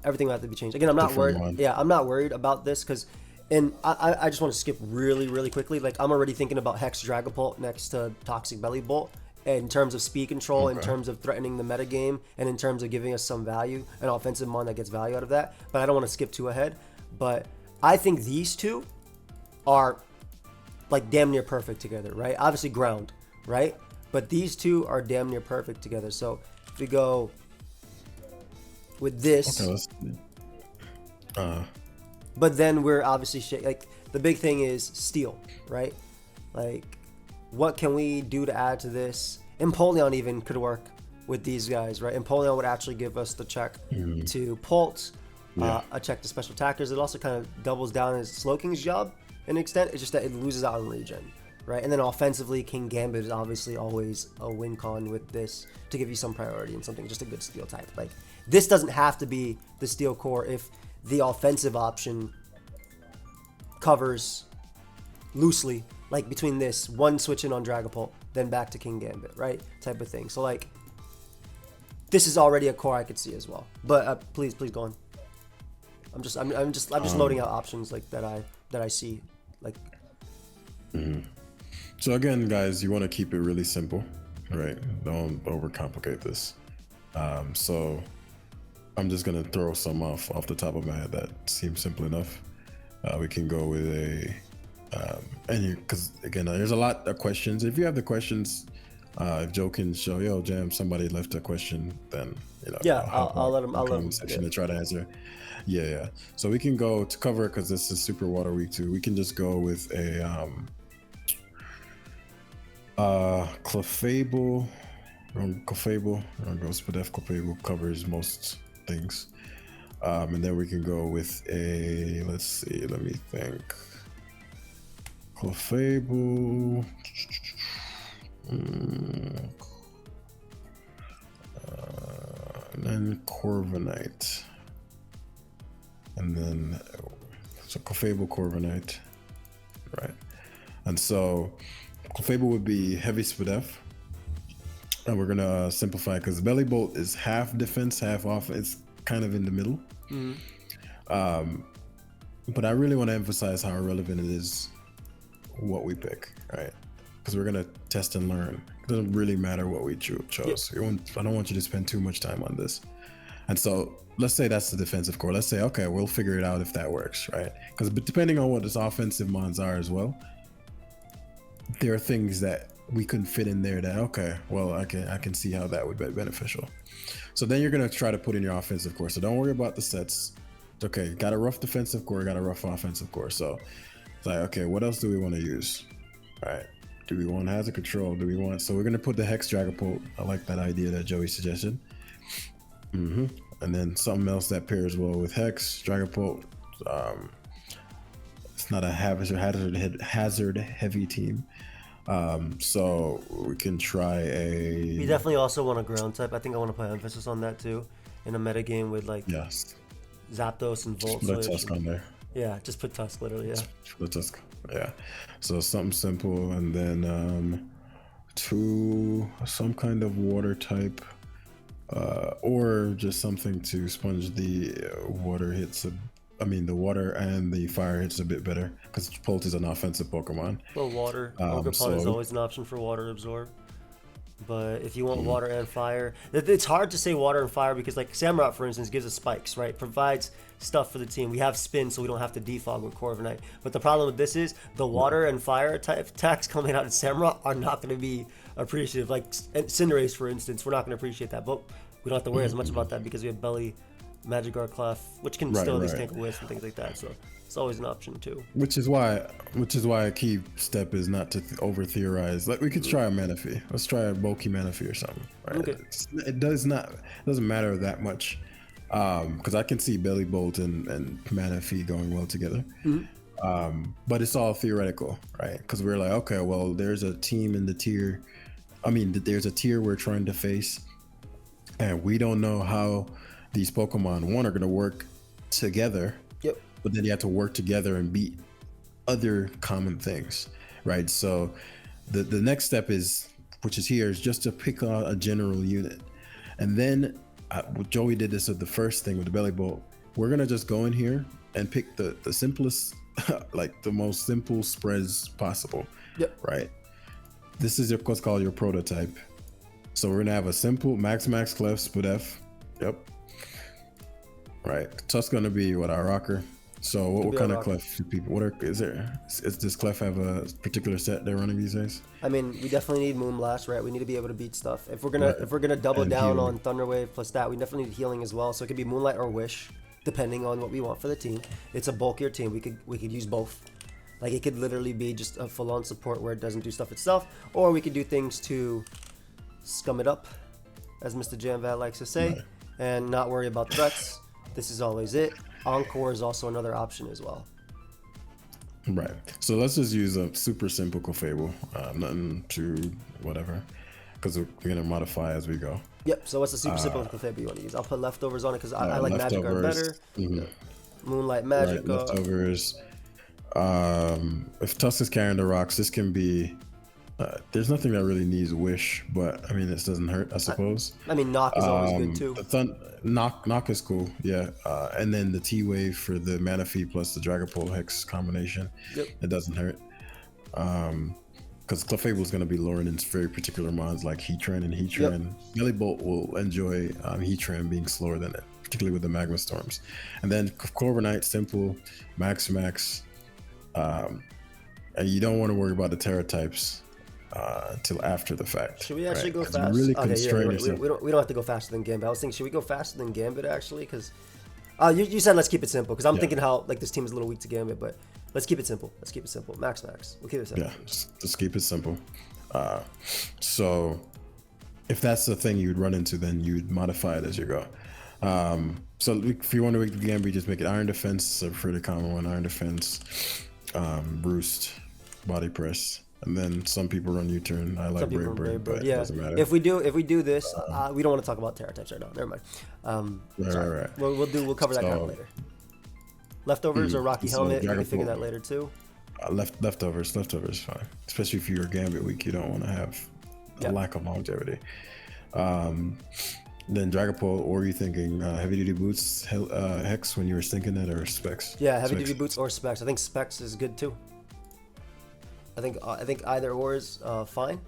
everything would have to be changed. Again, I'm not worried. Yeah, I'm not worried about this because, and I just want to skip really quickly. Like I'm already thinking about Hex Dragapult next to Toxic Bellibolt. In terms of speed control, in terms of threatening the metagame, and in terms of giving us some value, an offensive mon that gets value out of that. But I don't want to skip too ahead. But I think these two are like damn near perfect together, right? Obviously ground, right? But these two are damn near perfect together. So if we go with this, but then we're obviously like the big thing is steel, right? Like, what can we do to add to this? Empoleon even could work with these guys, right? Empoleon would actually give us the check to Pulse, a check to special attackers. It also kind of doubles down as Slowking's job in an extent. It's just that it loses out on regen, right? And then offensively, King Gambit is obviously always a win con with this to give you some priority and something, just a good steel type. Like, this doesn't have to be the steel core if the offensive option covers loosely, like between this one switch in on Dragapult, then back to King Gambit, right? Type of thing. So like, this is already a core I could see as well. But please go on. I'm just loading out options like that I see like. So again, guys, you want to keep it really simple, right? Don't overcomplicate this. So I'm just gonna throw some off the top of my head that seems simple enough. We can go with a because again, there's a lot of questions. If you have the questions, if Joe can show, yo, Jam, somebody left a question, then I'll let him section to try to answer. Yeah. So we can go to cover because this is Super Water Week 2. We can just go with a Clefable. Clefable covers most things. And then we can go with a, let's see, let me think. Clefable. And then Corviknight. And then, so Clefable, Corviknight. Right. And so Clefable would be heavy Spadef. And we're gonna simplify because Bellibolt is half defense, half offense. It's kind of in the middle. But I really want to emphasize how relevant it is what we pick, right? Because we're gonna test and learn. It doesn't really matter what we chose. I don't want you to spend too much time on this. And so let's say that's the defensive core. Let's say, okay, we'll figure it out if that works, right? Because depending on what his offensive mons are as well, there are things that we couldn't fit in there that, okay, well, I can see how that would be beneficial. So then you're gonna try to put in your offensive core. So don't worry about the sets. Okay, got a rough defensive core, got a rough offensive core. So it's like, okay, what else do we want to use? All right, do we want Hazard Control? So we're gonna put the Hex Dragapult. I like that idea that Joey suggested. And then something else that pairs well with Hex Dragapult. It's not a hazard heavy team. So we can try a. We definitely also want a ground type. I think I want to put emphasis on that too, in a meta game with like Zapdos and Volt. Just put Tusk on there. Yeah, just put Tusk literally. Yeah. The Tusk. Yeah. So something simple, and then some kind of water type, or just something to sponge the water hits. The water and the fire hits a bit better because Pult is an offensive Pokemon. Well, water. Ogerpon is always an option for water absorb. But if you want water and fire, it's hard to say water and fire because, like, Samurott, for instance, gives us spikes, right? Provides stuff for the team. We have spin, so we don't have to defog with Corviknight. But the problem with this is the water and fire type attacks coming out of Samurott are not going to be appreciative. Like Cinderace, for instance, we're not going to appreciate that. But we don't have to worry as much about that because we have Belly, Magikarp, Clef, which can still at least tank a Wisp and things like that. So it's always an option too. Which is why a key step is not to over theorize. Like we could try a Manaphy. Let's try a bulky Manaphy or something. Right? Okay. It doesn't matter that much. Because I can see Bellibolt and Manaphy going well together. But it's all theoretical, right? Because we're like, okay, well, there's a team in the tier. There's a tier we're trying to face, and we don't know how these Pokemon are going to work together. Yep. But then you have to work together and beat other common things, right? So the next step is just to pick out a general unit, and then Joey did this with the first thing with the Bellibolt. We're gonna just go in here and pick the simplest, like the most simple spreads possible. Yep. Right. This is what's called your prototype. So we're gonna have a simple Max Clef Spadef. Yep. Right. Tusk gonna be our rocker. So what kind of Clef do people? Does Clef have a particular set they're running these days? We definitely need Moonblast, right? We need to be able to beat stuff. If we're gonna double down on Thunder Wave plus that, we definitely need healing as well. So it could be Moonlight or Wish, depending on what we want for the team. It's a bulkier team. We could use both. Like it could literally be just a full-on support where it doesn't do stuff itself, or we could do things to scum it up, as Mr. Jamvat likes to say, and not worry about threats. This is always it. Encore is also another option as well. Right. So let's just use a super simple Clefable, nothing too whatever, because we're gonna modify as we go. Yep. So what's the super simple Clefable you want to use? I'll put leftovers on it because I like Magic Guard better. Moonlight Magic right, leftovers. If Tusk is carrying the rocks, this can be. There's nothing that really needs Wish, but I mean, this doesn't hurt, I suppose. I mean, Knock is always good too. Knock is cool, yeah. And then the T-Wave for the Mana Feed plus the Dragapult Hex combination. Yep. It doesn't hurt. Because Clefable is going to be luring in very particular mods like Heatran and Heatran. Yep. Bellibolt will enjoy Heatran being slower than it, particularly with the Magma Storms. And then Corviknight, simple, max. And you don't want to worry about the Terra types until after the fact. Should we actually go fast? Really okay, constrain yeah, we don't have to go faster than Gambit. I was thinking, should we go faster than Gambit actually? Because you said let's keep it simple. Because I'm thinking how like this team is a little weak to Gambit, but let's keep it simple. Let's keep it simple. Max. We'll keep it simple. Yeah, just keep it simple. So if that's the thing you'd run into, then you'd modify it as you go. So if you want to make the Gambit, just make it Iron Defense for the common one. Iron Defense, Roost, Body Press. And then some people run U-turn. I like Brave Bird, but it doesn't matter. If we do this, we don't want to talk about Terra types right now. Never mind. Right. We'll cover that kind of later. Leftovers or Rocky Helmet, we can figure that later too. Leftovers is fine. Especially if you're Gambit weak, you don't want to have a lack of longevity. Then Dragapult, or are you thinking heavy duty boots, Hex when you were thinking it, or Specs? Yeah, heavy duty boots or Specs. I think Specs is good too. I think either or is fine.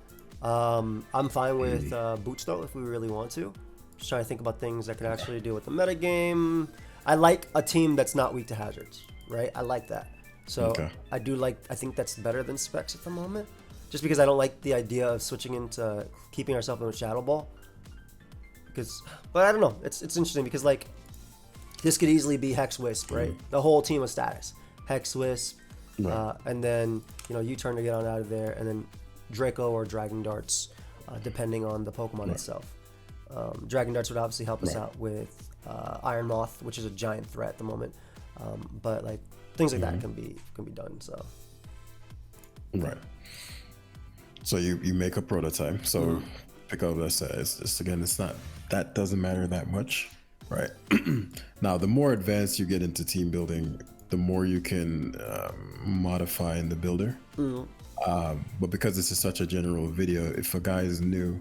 I'm fine with boots though if we really want to. Just trying to think about things that could actually deal with the metagame. I like a team that's not weak to hazards, right? I like that. So I think that's better than Specs at the moment. Just because I don't like the idea of switching into keeping ourselves in a Shadow Ball. But I don't know. It's interesting because like this could easily be Hex Wisp, right? The whole team of status. Hex Wisp. And then U-turn to get on out of there, and then Draco or Dragon Darts, depending on the Pokemon itself. Dragon Darts would obviously help us out with Iron Moth, which is a giant threat at the moment. But like things like that can be done. So So you make a prototype. So pick up it's not that doesn't matter that much, right? Now the more advanced you get into team building, the more you can modify in the builder. But because this is such a general video, if a guy is new,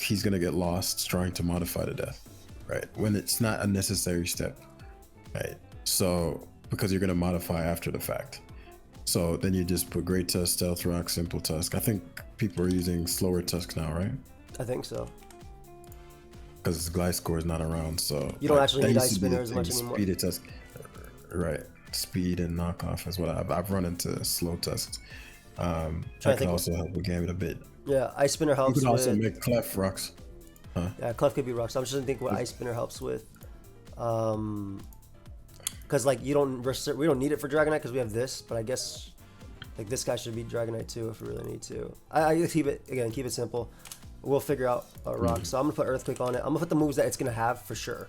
he's gonna get lost trying to modify to death, right? When it's not a necessary step, right? So because you're gonna modify after the fact. So then you just put Great Tusk, Stealth Rock, Simple Tusk. I think people are using slower Tusk now, right? I think so. Because Gliscor is not around, so you don't actually need Ice Spinner as much anymore. Speed Tusk, right? Speed and knockoff is what I've run into slow tusks. That can also help with Gambit a bit. Yeah, Ice Spinner helps. You could also make Clef rocks. Yeah, Clef could be rocks. I'm just trying to think what Ice Spinner helps with. Because like we don't need it for Dragonite because we have this, but I guess like this guy should be Dragonite too if we really need to. I keep it simple. We'll figure out rocks. So I'm gonna put Earthquake on it. I'm gonna put the moves that it's gonna have for sure.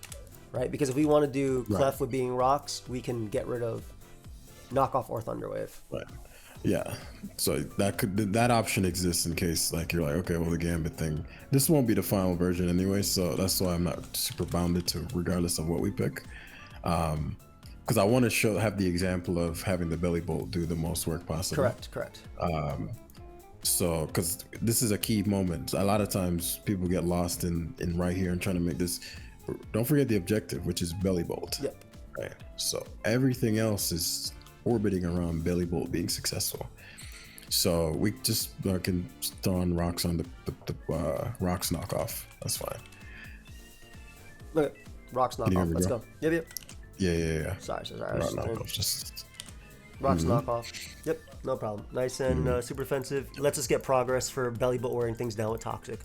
Right, because if we want to do Clef with being rocks, we can get rid of knockoff or Thunderwave. Right. Yeah. So that option exists in case like you're like, okay, well the Gambit thing. This won't be the final version anyway, so that's why I'm not super bounded to regardless of what we pick. Because I want to have the example of having the Bellibolt do the most work possible. Correct. So because this is a key moment. A lot of times people get lost in right here and trying to make this. Don't forget the objective, which is Bellibolt. Yep. Right. So everything else is orbiting around Bellibolt being successful. So we just can throw on rocks on the rocks knockoff. That's fine. Look, rocks knockoff. Let's go. Yep. Yeah. Sorry. Rock knockoff. Just rocks knockoff. Yep. No problem. Nice and super defensive. Lets us get progress for Bellibolt wearing things down with Toxic.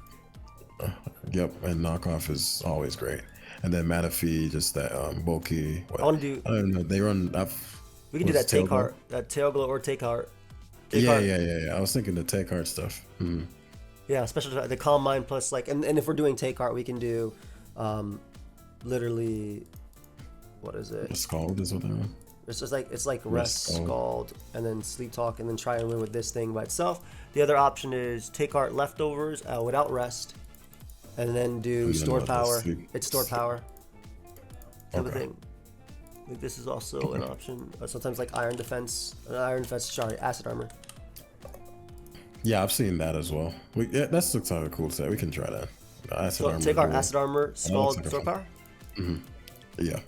Yep, and knockoff is always great. And then Mana Feed, just that bulky. I want to do. I don't know. They run. We can do that take heart, that tail glow or take heart. Yeah. I was thinking the take heart stuff. Yeah, especially the calm mind plus like, and if we're doing take heart, we can do, literally, what is it? Scald is what I want. It's just like, it's like rest, scald, and then sleep talk, and then try and win with this thing by itself. The other option is take heart leftovers without rest, and then do store power. It's store power. Type of thing. I think this is also an option. Sometimes like iron defense, sorry, acid armor. Yeah, I've seen that as well. That looks like a cool set. We can try that. Acid armor. Take our acid armor, scald, like store power. Yeah.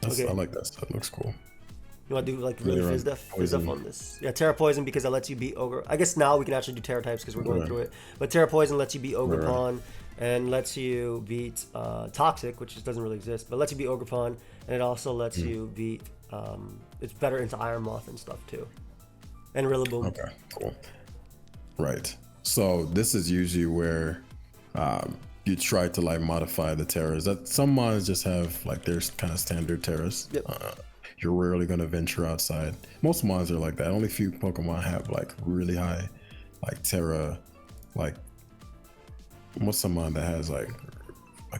I like that stuff. It looks cool. You want to do like really fizz def on this? Yeah, Terra Poison because that lets you beat Ogre. I guess now we can actually do Terra types because we're going through it. But Terra Poison lets you beat Ogre Pawn and lets you beat Toxic, which just doesn't really exist, but lets you beat Ogre Pawn, and it also lets you beat. It's better into Iron Moth and stuff too, and Rillaboom. Okay, cool. Right. So this is usually where you try to like modify the terrors. That some mons just have like their kind of standard terrors. Yep. You're rarely gonna venture outside. Most mons are like that. Only few Pokemon have like really high, like Terra, like what's some mon that has like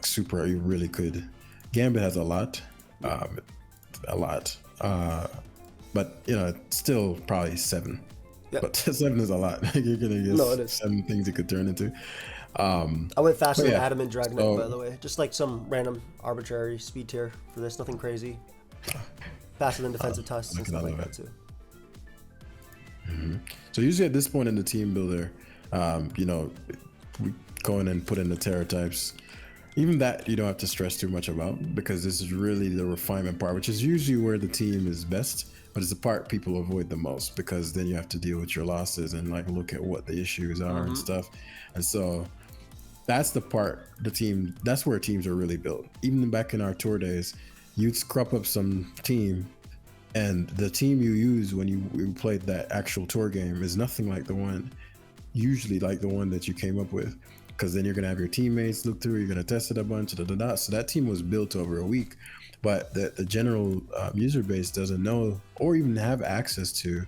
super? You really could. Gambit has a lot, but you know, it's still probably 7. Yep. But 7 is a lot. You're gonna get 7 things you could turn into. I went faster than Adamant Dragonite, by the way. Just like some random arbitrary speed tier for this. Nothing crazy. Faster than defensive tusks and stuff like that too. So usually at this point in the team builder, you know, we go in and put in the Terra types. Even that you don't have to stress too much about because this is really the refinement part, which is usually where the team is best, but it's the part people avoid the most because then you have to deal with your losses and like look at what the issues are and stuff. And so that's the part that's where teams are really built. Even back in our tour days, you'd scrub up some team and the team you use when you played that actual tour game is nothing like the one that you came up with, because then you're gonna have your teammates look through, you're gonna test it a bunch, so that team was built over a week, but the general user base doesn't know or even have access to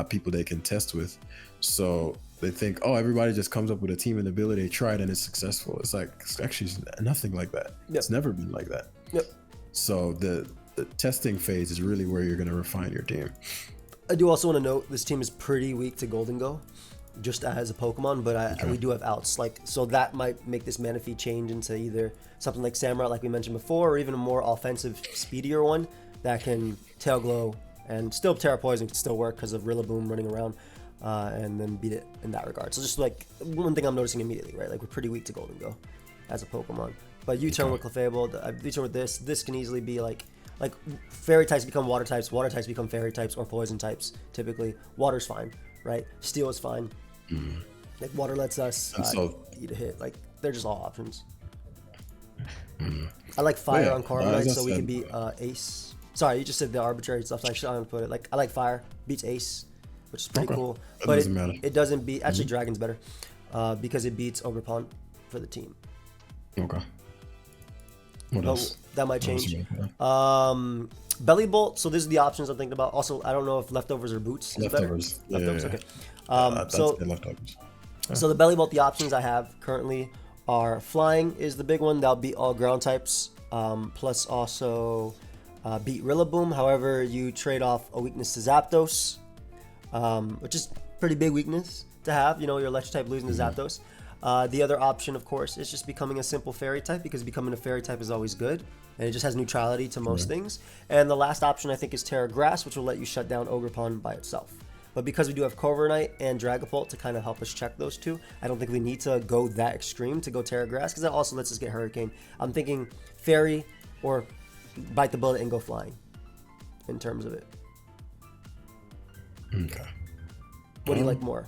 people they can test with, so they think, oh, everybody just comes up with a team and ability, they try it and it's successful. It's like, it's actually nothing like that. It's never been like that. So the testing phase is really where you're going to refine your team. I do also want to note this team is pretty weak to Golden Go, just as a Pokemon, but we do have outs. Like, so that might make this Manaphy change into either something like Samurai, like we mentioned before, or even a more offensive, speedier one that can Tail Glow and still Terra Poison can still work because of Rillaboom running around, and then beat it in that regard. So just like one thing I'm noticing immediately, right? Like we're pretty weak to Golden Go as a Pokemon. But U-turn with Clefable, U-turn with this can easily be like fairy types become water types become fairy types or poison types. Typically, water's fine, right? Steel is fine. Like water lets us eat a hit. Like they're just all options. I like fire on Carbonite, so we can beat Ace. Sorry, you just said the arbitrary stuff. So I should put it. Like I like fire beats Ace, which is pretty cool. But it doesn't beat. Actually, Dragon's better because it beats Ogre Pawn for the team. Okay. What else? That might change. Bellibolt. So this is the options I'm thinking about. Also, I don't know if leftovers or boots. Leftovers. Leftovers. Okay. Leftovers. So the Bellibolt, the options I have currently are flying is the big one. That'll beat all ground types. Plus also beat Rillaboom. However, you trade off a weakness to Zapdos, which is pretty big weakness to have. You know, your electric type losing to Zapdos. The other option, of course, is just becoming a simple fairy type, because becoming a fairy type is always good, and it just has neutrality to most things. And the last option, I think, is Terra Grass, which will let you shut down Ogre Pawn by itself. But because we do have Corviknight and Dragapult to kind of help us check those two, I don't think we need to go that extreme to go Terra Grass, because that also lets us get Hurricane. I'm thinking Fairy or Bite the Bullet and go Flying in terms of it. Okay. What do you like more?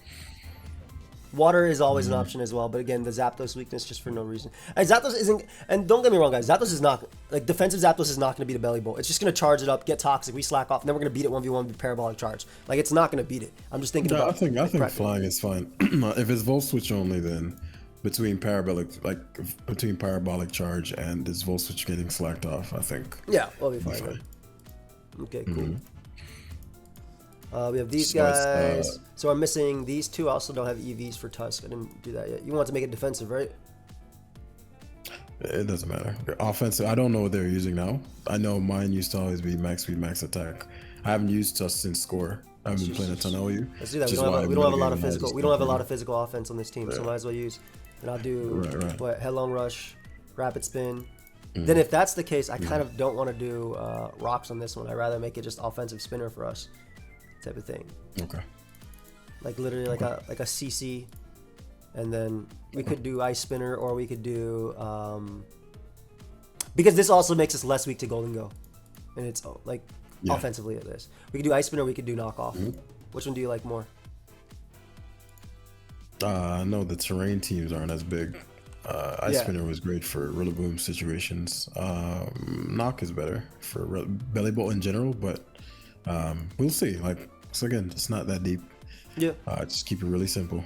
Water is always an option as well, but again, the Zapdos weakness just for no reason. And Zapdos isn't, and don't get me wrong, guys, Zapdos is not, like, defensive Zapdos is not going to beat a Bellibolt. It's just going to charge it up, get toxic, we slack off, and then we're going to beat it 1v1 with Parabolic Charge. Like, it's not going to beat it. I'm just thinking about I think flying is fine. If it's Volt Switch only, then between Parabolic Charge and this Volt Switch getting slacked off, I think. Yeah, we'll be fine. Okay, cool. We have these So it's, guys. So I'm missing these two. I also don't have EVs for Tusk. I didn't do that yet. You want to make it defensive, right? It doesn't matter. They're offensive. I don't know what they're using now. I know mine used to always be max speed, max attack. I haven't used Tusk since score. I haven't been playing a ton of OU. Let's do that. We don't have a lot of physical. We don't have a lot of physical offense on this team, so might as well use. And I'll do what, headlong rush, rapid spin. Then if that's the case, I kind of don't want to do rocks on this one. I'd rather make it just offensive spinner for us, type of thing. Okay. Like literally like a CC, and then we could do ice spinner, or we could do because this also makes us less weak to golden go, and it's like offensively at this. We could do ice spinner. We could do knockoff. Which one do you like more? No, the terrain teams aren't as big. Ice Spinner was great for Rillaboom situations. Knock is better for Bellibolt in general, but we'll see. Like, so again, it's not that deep. Yeah. Just keep it really simple.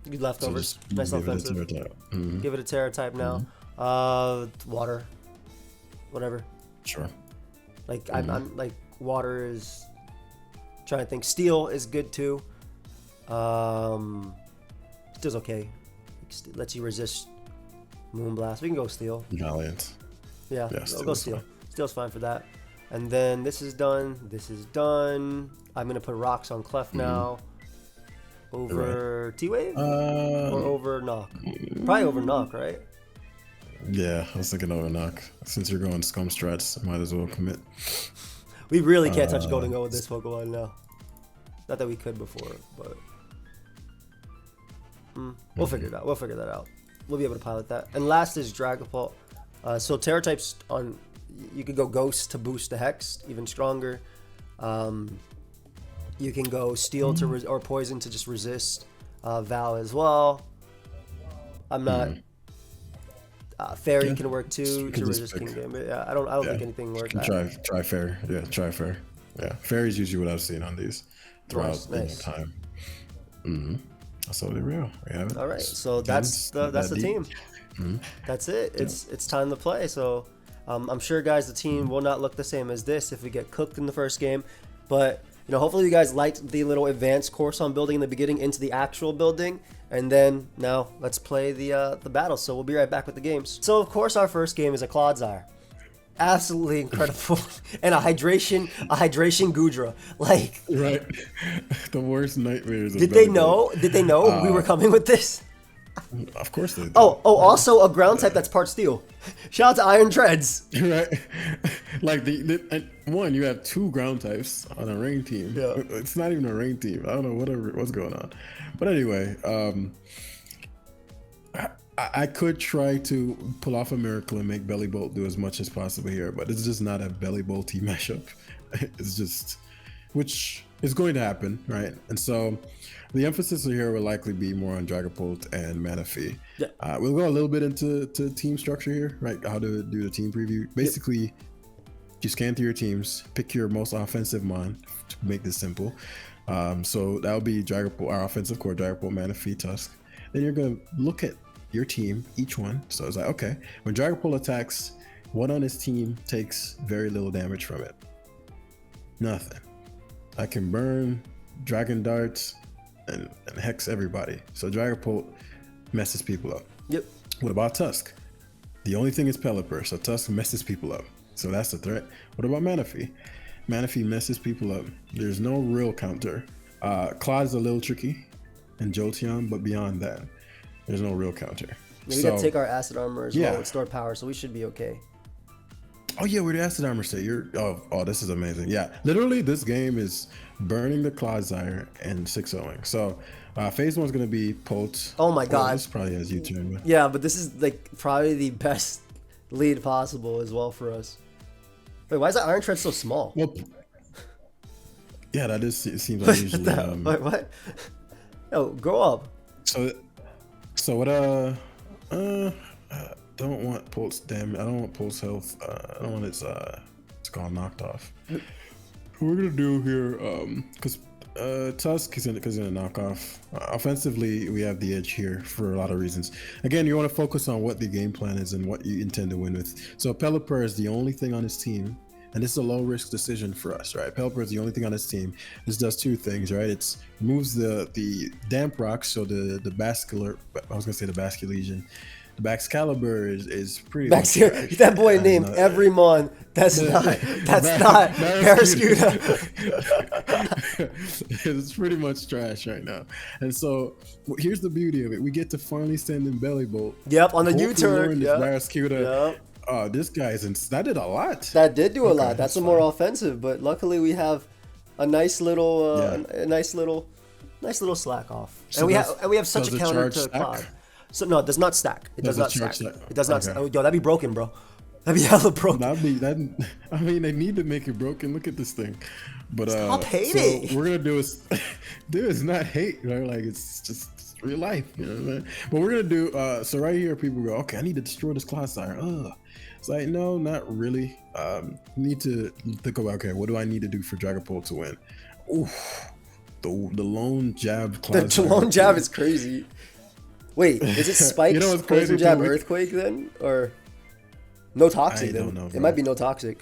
Good leftovers. So nice offensive. Give it a Terra type now. Water. Whatever. Sure. Like I'm like water is. Trying to think. Steel is good too. Steel's okay. Lets you resist Moonblast. We can go Steel. Valiant. Yeah, we'll go Steel. Steel's fine for that. And then this is done. This is done. I'm gonna put rocks on Clef now. Over T-Wave or over Knock? Probably over Knock, right? Yeah, I was thinking over Knock. Since you're going Scum Strats, might as well commit. We really can't touch Golden Go with this Pokemon now. Not that we could before, but we'll figure it out. We'll figure that out. We'll be able to pilot that. And last is Dragapult. So Terra types on. You could go Ghost to boost the Hex even stronger. You can go Steel to or Poison to just resist Val as well. I'm not. Fairy can work too to resist King Gambit. Yeah, I don't think anything works. Try Fair. Yeah, try Fair. Yeah, Fairy's usually what I've seen on these throughout time. So there we go. We have it. All right, so that's the team. That's it. It's time to play. So I'm sure, guys, the team will not look the same as this if we get cooked in the first game. But hopefully you guys liked the little advanced course on building in the beginning into the actual building. And then now let's play the battle. So we'll be right back with the games. So of course our first game is a Clodsire. Absolutely incredible. And a hydration Gudra. Like, right. The worst nightmares. Did they know we were coming with this? Of course they did. Also a ground type that's part steel. Shout out to Iron Treads. Right. Like one, you have two ground types on a rain team. Yeah. It's not even a rain team. I don't know what's going on. But anyway, I could try to pull off a miracle and make Bellibolt do as much as possible here, but it's just not a Bellibolt team mashup. It's just, which is going to happen, right? And so the emphasis here will likely be more on Dragapult and Manaphy. Yeah. We'll go a little bit into team structure here, right? How to do the team preview. Basically, you scan through your teams, pick your most offensive mon to make this simple. So that'll be Dragapult, our offensive core, Dragapult, Manaphy, Tusk. Then you're going to look at your team, each one. So it's like, okay, when Dragapult attacks, what on his team takes very little damage from it? Nothing. I can burn, Dragon Darts, and hex everybody. So Dragapult messes people up. Yep. What about Tusk? The only thing is Pelipper, so Tusk messes people up. So that's a threat. What about Manaphy? Manaphy messes people up. There's no real counter. Claw's a little tricky, and Jolteon, but beyond that, there's no real counter. Yeah, we gotta take our acid armor as well with stored power, so we should be okay. Oh yeah, where the acid armor say? Oh, this is amazing. Yeah, literally this game is burning the Clodsire and 6-0ing. So phase 1 is gonna be Polt. Oh my god. This probably has U-turn. Yeah, but this is like probably the best lead possible as well for us. Wait, why is that Iron Tread so small? Well, yeah, that is. It seems unusually. Wait, what? No, grow up. So what? Don't want Pulse damage. I don't want Pulse health. I don't want it's called knocked off. What we're gonna do here, because Tusk is in a knockoff. Offensively, we have the edge here for a lot of reasons. Again, you want to focus on what the game plan is and what you intend to win with. So Pelipper is the only thing on his team and this is a low risk decision for us, right? Pelipper is the only thing on this team. This does two things, right? It removes the damp rocks, so the vascular, I was gonna say the Basculegion. The Baxcalibur is pretty much trash. That boy named every mon. That's not Barraskewda. It's pretty much trash right now. And so here's the beauty of it. We get to finally send in Bellibolt. Yep, on the U-turn. Yep. Yep. This guy's that did a lot. That did do a lot. That's a more offensive, but luckily we have a nice little a nice little slack off. So and we have such a counter to Cloud. So no, it does not stack. It does not stack. It does not stack. Oh, yo, that'd be broken, bro. That'd be hella broken. I mean, they need to make it broken. Look at this thing. But stop hating. So we're gonna do is, dude, it's not hate, right? Like it's just real life, you know what I mean? But we're gonna do. So right here, people go, okay, I need to destroy this Cloud Siren. It's like, no, not really. Need to think about, okay, what do I need to do for Dragapult to win? Oof, the lone jab. The lone jab is crazy. Wait, is it Spikes, Poison Jab, Earthquake then? Or no Toxic then? I don't know, bro. It might be no Toxic.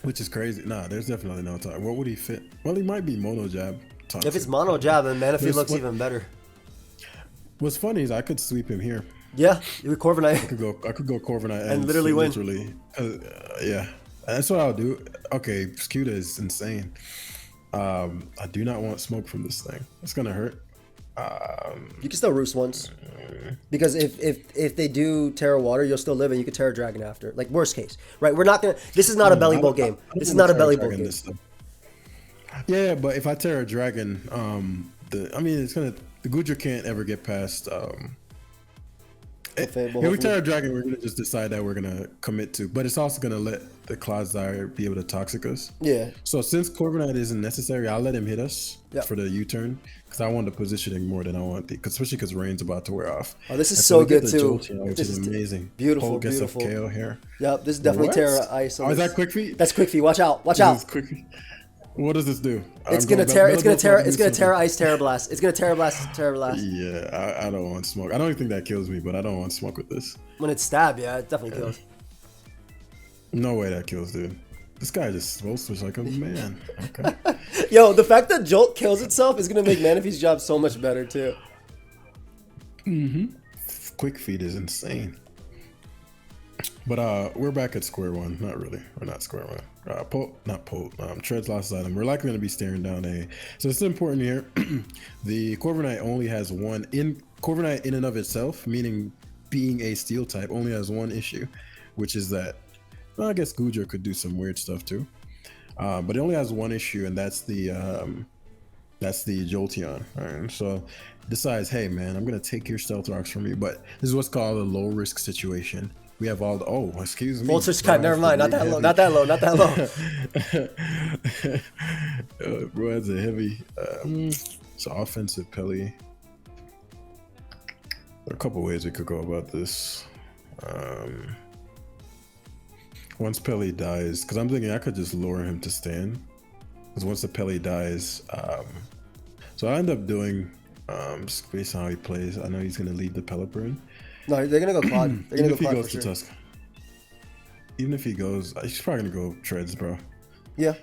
Which is crazy. Nah, there's definitely no Toxic. What would he fit? Well, he might be Mono Jab. Toxic. If it's Mono Jab, then Manaphy looks even better. What's funny is I could sweep him here. Yeah, with Corviknight. I could go Corviknight and literally win. Yeah, that's what I'll do. Okay, Skuda is insane. I do not want smoke from this thing. It's gonna hurt. You can still roost once, because if they do Terra Water, you'll still live and you can Terra Dragon after. Like worst case, right? We're not gonna. This is not a Bellibolt game. This is not a Bellibolt game. Yeah, but if I Terra Dragon, it's gonna. The Goodra can't ever get past. If we Terra Dragon, we're gonna just decide that we're gonna commit to, but it's also gonna let the Clodsire be able to Toxic us. Yeah. So since Corviknight isn't necessary, I'll let him hit us for the U-turn, because I want the positioning more than I want the, especially because Rain's about to wear off. Oh, this is so good too. Which is amazing. Beautiful, Hulk gets beautiful. KO here. Yep, this is definitely Terra Ice. Oh, is that Quick Feet? That's Quick Feet. Watch out! Watch out! What does this do? It's gonna Terra Ice, Terra Blast. It's gonna Terra Blast, Terra Blast. Yeah, I don't want smoke. I don't even think that kills me, but I don't want smoke with this. When it's stab, yeah, it definitely kills. No way that kills, dude. This guy just Volt Switch like a man. Okay. Yo, the fact that Jolt kills itself is gonna make Manaphy's job so much better too. Quick Feet is insane. But we're back at square one. Not really. We're not square one. Tread's last item. We're likely going to be staring down a. So it's important here. The Corviknight only has one. Corviknight in and of itself, meaning being a steel type, only has one issue, which is that. Well, I guess Goodra could do some weird stuff too. But it only has one issue, and that's the Jolteon. All right, so decides, hey man, I'm gonna take your Stealth Rocks from you, but this is what's called a low risk situation. We have all the excuse me. Volt Switch cut, never mind, not that low, not that low, not that low. Bro, that's a heavy. It's an offensive Pelly. There are a couple ways we could go about this. Once Pelly dies, because I'm thinking I could just lure him to stand. Because once the Pelly dies, so I end up doing just based on how he plays. I know he's gonna lead the Pelipper in. No, they're gonna go Cloud. They're gonna go Cloud for sure. Tusk. Even if he goes, he's probably gonna go Treads, bro. Yeah,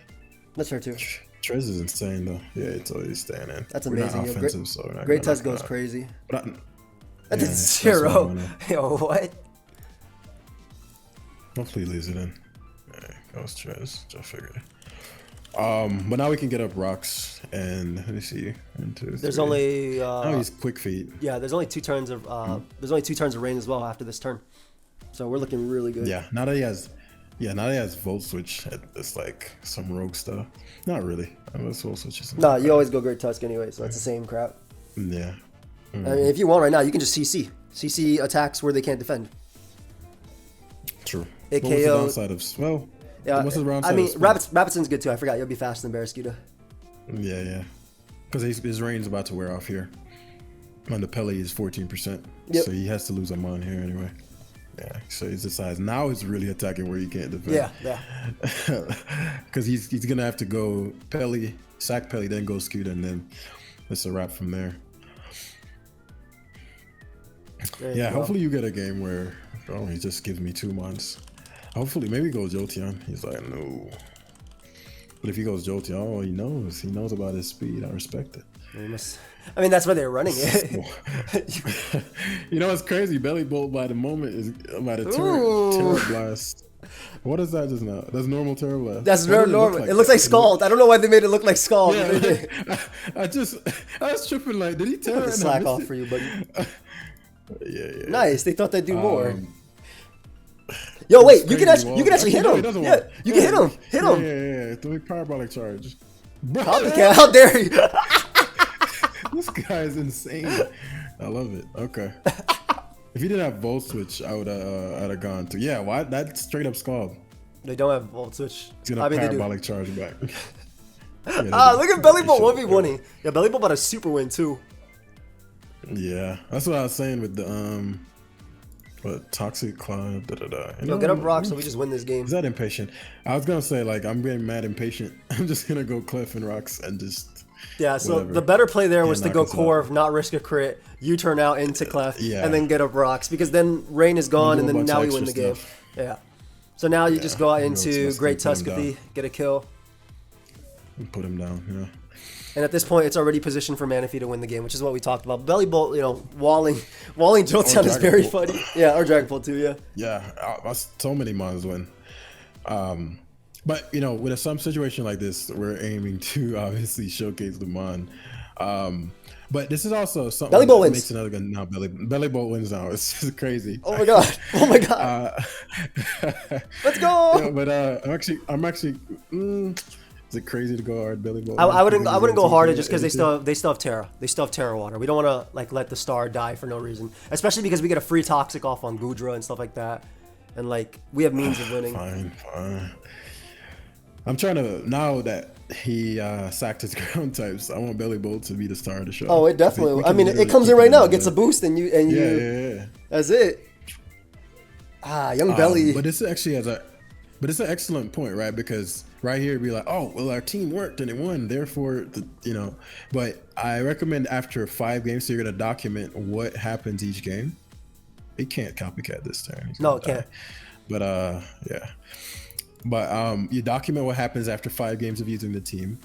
that's fair too. Treads is insane though. Yeah, it's always staying in. That's amazing. We're not offensive, so we're not Great Tusk goes crazy. That did 0. Yo, what? Hopefully he leaves it in. Yeah, goes Treads. Just figured. But now we can get up rocks, and let me see. 1, 2, 3. There's only now he's Quick Feet. Yeah, there's only 2 turns of rain as well after this turn, so we're looking really good. Yeah, now that he has Volt Switch, it's like some rogue stuff. Not really. Unless Volt Switch is. Nah, you always go Great Tusk anyway, so that's the same crap. Yeah. I mean, if you want right now, you can just CC attacks where they can't defend. True. It what was the KO. downside of Yeah, what's the I mean, Rabbidson's good too. I forgot you'll be faster than Barraskewda. Yeah. Because his range's about to wear off here. And the Pelly is 14%. Yep. So he has to lose a mon here anyway. Yeah, so he's decides now he's really attacking where you can't defend. Yeah. Because he's gonna have to go Pelly, sack Pelly, then go Skuda, and then it's a wrap from there. Yeah, hopefully you get a game where he just gives me 2 months. Hopefully, maybe he goes Jolteon. He's like, no. But if he goes Jolteon, oh, he knows. He knows about his speed. I respect it. I mean, that's why they're running it. You know, it's crazy. Bellibolt by the moment is by the Terra Blast. What is that just now? That's normal Terra Blast. That's very normal. It looks like Scald. I don't know why they made it look like Scald. Yeah, I was tripping like, did he Terra? The slack off for you, buddy. Yeah. Nice. They thought they'd do more. Yo, wait. You can actually hit him. Yeah, you can hit him. Hit him. Yeah. The parabolic charge. Bro, how dare you? This guy is insane. I love it. Okay. If he didn't have Volt Switch, I would have gone to. Yeah, why? That's straight up Scald. They don't have Volt Switch. He's gonna parabolic charge back. Look at Bellibolt 1v1ing. Yeah, Bellibolt got a super win too. Yeah, that's what I was saying with the Toxic Cloud. Yo, get up rock so we just win this game. Is that impatient? I was gonna say like I'm getting mad impatient. I'm just gonna go Cliff and Rocks and just. Yeah, so the better play there was to go Corv, not risk a crit, U-turn out into Clef, and then get up rocks. Because then Rain is gone, and then now we win the game. Yeah. So now you just go out into Great Tuscathy, get a kill. And put him down, yeah. And at this point, it's already positioned for Manaphy to win the game, which is what we talked about. Bellibolt, you know, walling Jolteon is very funny. Yeah, or Dragonbolt too, yeah. Yeah, so many mons win. But, you know, with some situation like this, we're aiming to obviously showcase the mon. But this is also something Bellibolt that wins. Makes another gun now. Bellibolt wins now. It's just crazy. Oh my god! Oh my god! Let's go! Yeah, but I'm actually. Is it crazy to go hard Bellibolt? I wouldn't go harder just because they still have Terra. They still have Terra Water. We don't want to like let the star die for no reason, especially because we get a free Toxic off on Goodra and stuff like that, and like we have means of winning. Fine. I'm trying to, now that he sacked his ground types, I want Bellibolt to be the star of the show. Oh, it definitely. I mean, it comes in right now. It gets a boost, and you. Yeah. That's it. Young Belly. But this actually but it's an excellent point, right? Because right here, it'd be like, oh, well, our team worked and it won, therefore, But I recommend after 5 games, so you're gonna document what happens each game. He can't copycat this turn. No, it can't. But yeah. But you document what happens after 5 games of using the team.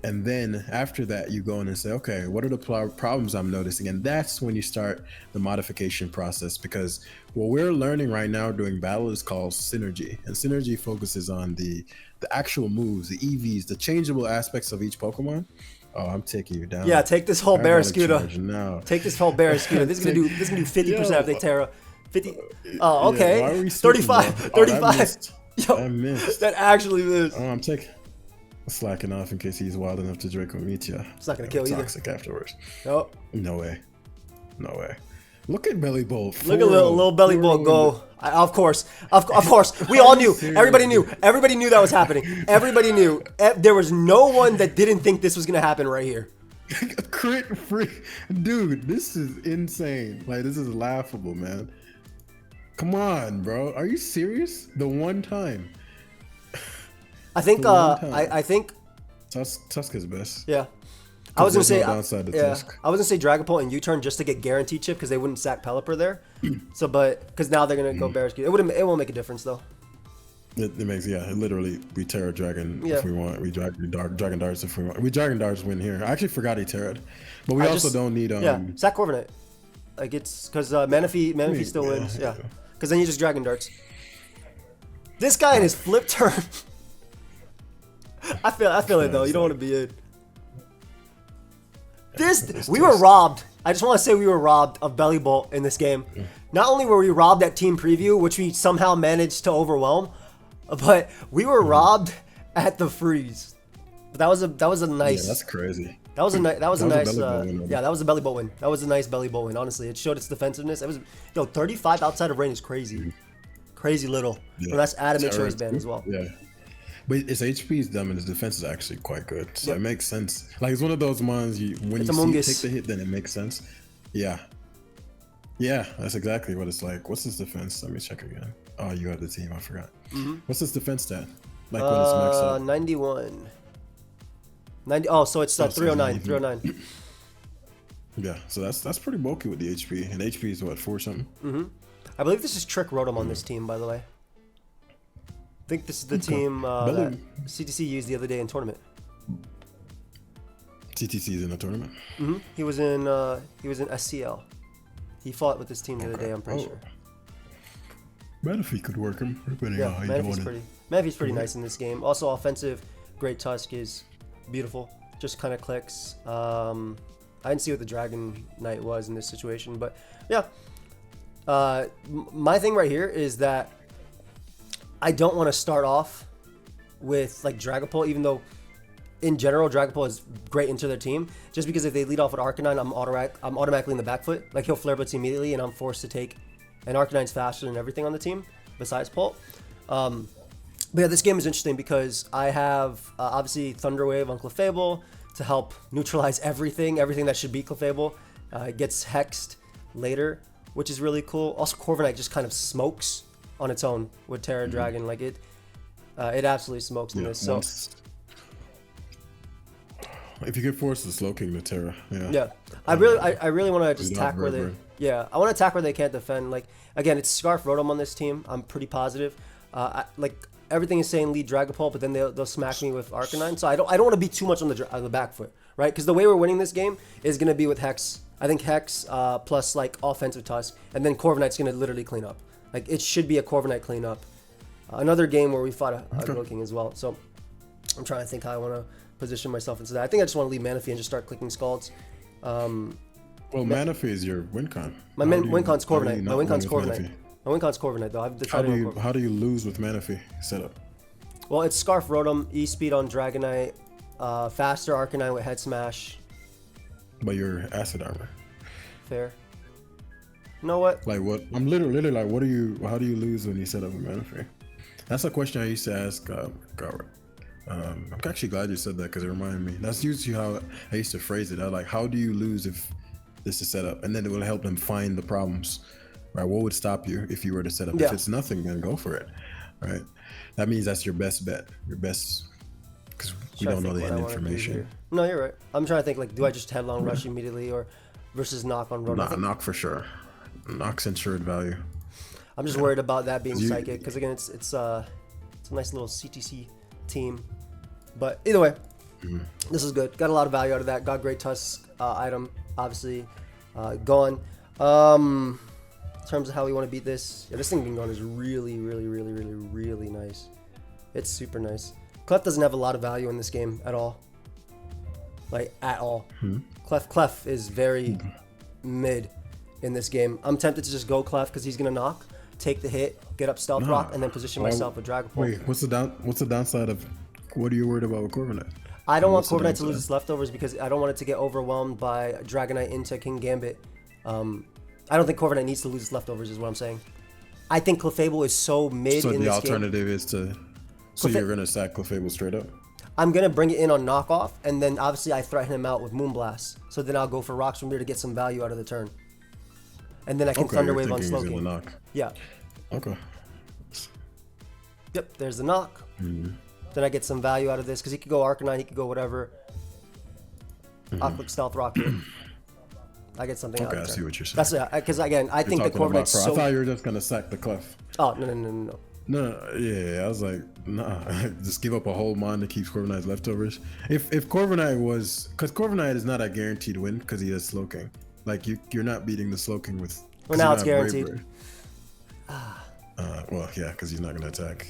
And then after that, you go in and say, okay, what are the problems I'm noticing? And that's when you start the modification process, because what we're learning right now doing battle is called synergy. And synergy focuses on the actual moves, the EVs, the changeable aspects of each Pokemon. Oh, I'm taking you down. Yeah, take this whole Barraskewda. Take this whole Barraskewda. This is gonna do 50% if they Terra. 50. Oh, okay. Yeah, why are we 35. 35. Yo, I missed. That actually missed. Oh, I'm slacking off in case he's wild enough to Draco meet you. It's not gonna kill either. Toxic afterwards. Nope. No way. Look at Bellibolt. Look at little Bellibolt go. Of course. We all knew. Everybody knew. Everybody knew that was happening. Everybody knew. There was no one that didn't think this was gonna happen right here. Crit free, dude. This is insane. Like, this is laughable, man. Come on, bro. Are you serious? The one time. I think. I think. Tusk is best. Yeah. I was gonna say. Tusk. I was gonna say Dragapult and U-turn just to get guaranteed chip because they wouldn't sack Pelipper there. So, but because now they're gonna go Barraskewda. It won't make a difference though. It makes, literally, we Terra Dragon if we want. We Dragon Darts if we want. We Dragon Darts win here. I actually forgot he Terra'd. But we also don't need. Sack Corviknight. Like, it's because Manaphy still wins. Yeah. Because then you just Dragon Darts. This guy in his flip turn. I feel it though. You don't want to be in. We were robbed. I just want to say we were robbed of Bellibolt in this game. Not only were we robbed at team preview, which we somehow managed to overwhelm, but we were robbed at the freeze. But that was a nice. Yeah, that's crazy. That was a nice. That was a win, yeah, that was a Bellibolt win. That was a nice Bellibolt win. Honestly, it showed its defensiveness. It was 35 outside of rain is crazy, crazy little. Yeah. But that's adamant choice band as well. Yeah. But his HP is dumb and his defense is actually quite good. So it makes sense. Like, it's one of those ones when you see take the hit, then it makes sense. Yeah. Yeah, that's exactly what it's like. What's his defense? Let me check again. Oh, you have the team. I forgot. What's his defense stat? Like when it's maxed out? 91. 90. Oh, so it's 309. 309. Yeah, so that's pretty bulky with the HP. And HP is what, 4 something? I believe this is Trick Rotom on this team, by the way. think this is the team that CTC used the other day in tournament. CTC is in a tournament. He was in SCL. He fought with this team the other day. I'm pretty sure. Manaphy could work him. Yeah, Manaphy's pretty nice in this game. Also offensive. Great Tusk is beautiful. Just kind of clicks. I didn't see what the Dragon Knight was in this situation, but yeah. My thing right here is that I don't want to start off with like Dragapult, even though in general Dragapult is great into their team. Just because if they lead off with Arcanine, I'm automatically in the back foot. Like he'll Flare Blitz immediately, and I'm forced to take. And Arcanine's faster than everything on the team besides Pult. But yeah, this game is interesting because I have obviously Thunder Wave on Clefable to help neutralize everything that should beat Clefable. It gets hexed later, which is really cool. Also, Corviknight just kind of smokes on its own with Terra Dragon. Like it absolutely smokes in this. So if you could force the Slowking to Terra, yeah. I really want to just attack where they. Yeah, I want to attack where they can't defend. Like again, it's Scarf Rotom on this team. I'm pretty positive. Like everything is saying lead Dragapult, but then they'll smack me with Arcanine. So I don't want to be too much on the back foot, right? Because the way we're winning this game is gonna be with Hex. I think Hex plus like offensive Tusk, and then Corviknight's gonna literally clean up. Like it should be a Corviknight cleanup. Another game where we fought a Groking as well. So I'm trying to think how I want to position myself into that. I think I just want to leave Manaphy and just start clicking Scalds. Well, Manaphy is your win con. My win con's Corviknight. My win con's Corviknight. My win con's Corviknight though. How do you lose with Manaphy setup? Well, it's Scarf Rotom, E-Speed on Dragonite, faster Arcanine with Head Smash. But your Acid Armor. Fair. You know what? Like what? I'm literally like, how do you lose when you set up with Manaphy? That's a question I used to ask Garrett. I'm actually glad you said that because it reminded me. That's usually how I used to phrase it. I like, how do you lose if this is set up? And then it will help them find the problems, right? What would stop you if you were to set up? If it's nothing, then go for it, right? That means that's your best bet, your best, because we don't know the hidden information. No, you're right. I'm trying to think like, do I just headlong rush immediately or versus knock on Rotom? Nah, knock for sure. Knock's insured value. I'm just worried about that being psychic because again, it's a nice little CTC team. But either way, this is good. Got a lot of value out of that. Got great Tusk item, obviously, gone. In terms of how we want to beat this, this thing being gone is really nice. It's super nice. Clef doesn't have a lot of value in this game at all. Like, at all. Clef is very mid in this game. I'm tempted to just go Clef because he's going to knock, take the hit, get up Stealth Rock, and then position myself with Dragapult. Wait, what's the downside of... What are you worried about with Corviknight? I don't want Corviknight to lose its leftovers because I don't want it to get overwhelmed by Dragonite into King Gambit. I don't think Corviknight needs to lose its leftovers is what I'm saying. I think Clefable is so mid in this game. So the alternative is to... So you're going to sack Clefable straight up? I'm going to bring it in on knockoff, and then obviously I threaten him out with Moonblast. So then I'll go for Rocks from here to get some value out of the turn. And then I can Thunder Wave on Slowking. Yeah. Okay. Yep, there's the knock. Then I get some value out of this because he could go Arcanine, he could go whatever. I'll click Stealth Rock here. I get something out of it. Okay, I see what you're saying. That's because again, I think the Corviknight's so... I thought you were just gonna sack the Clef. Oh no. No, yeah, I was like, nah, just give up a whole mon that keeps Corviknight's leftovers. If Corviknight was, because Corviknight is not a guaranteed win because he has Slowking. Like you're not beating the Slowking with. Well, now it's guaranteed. Well, yeah, because he's not gonna attack.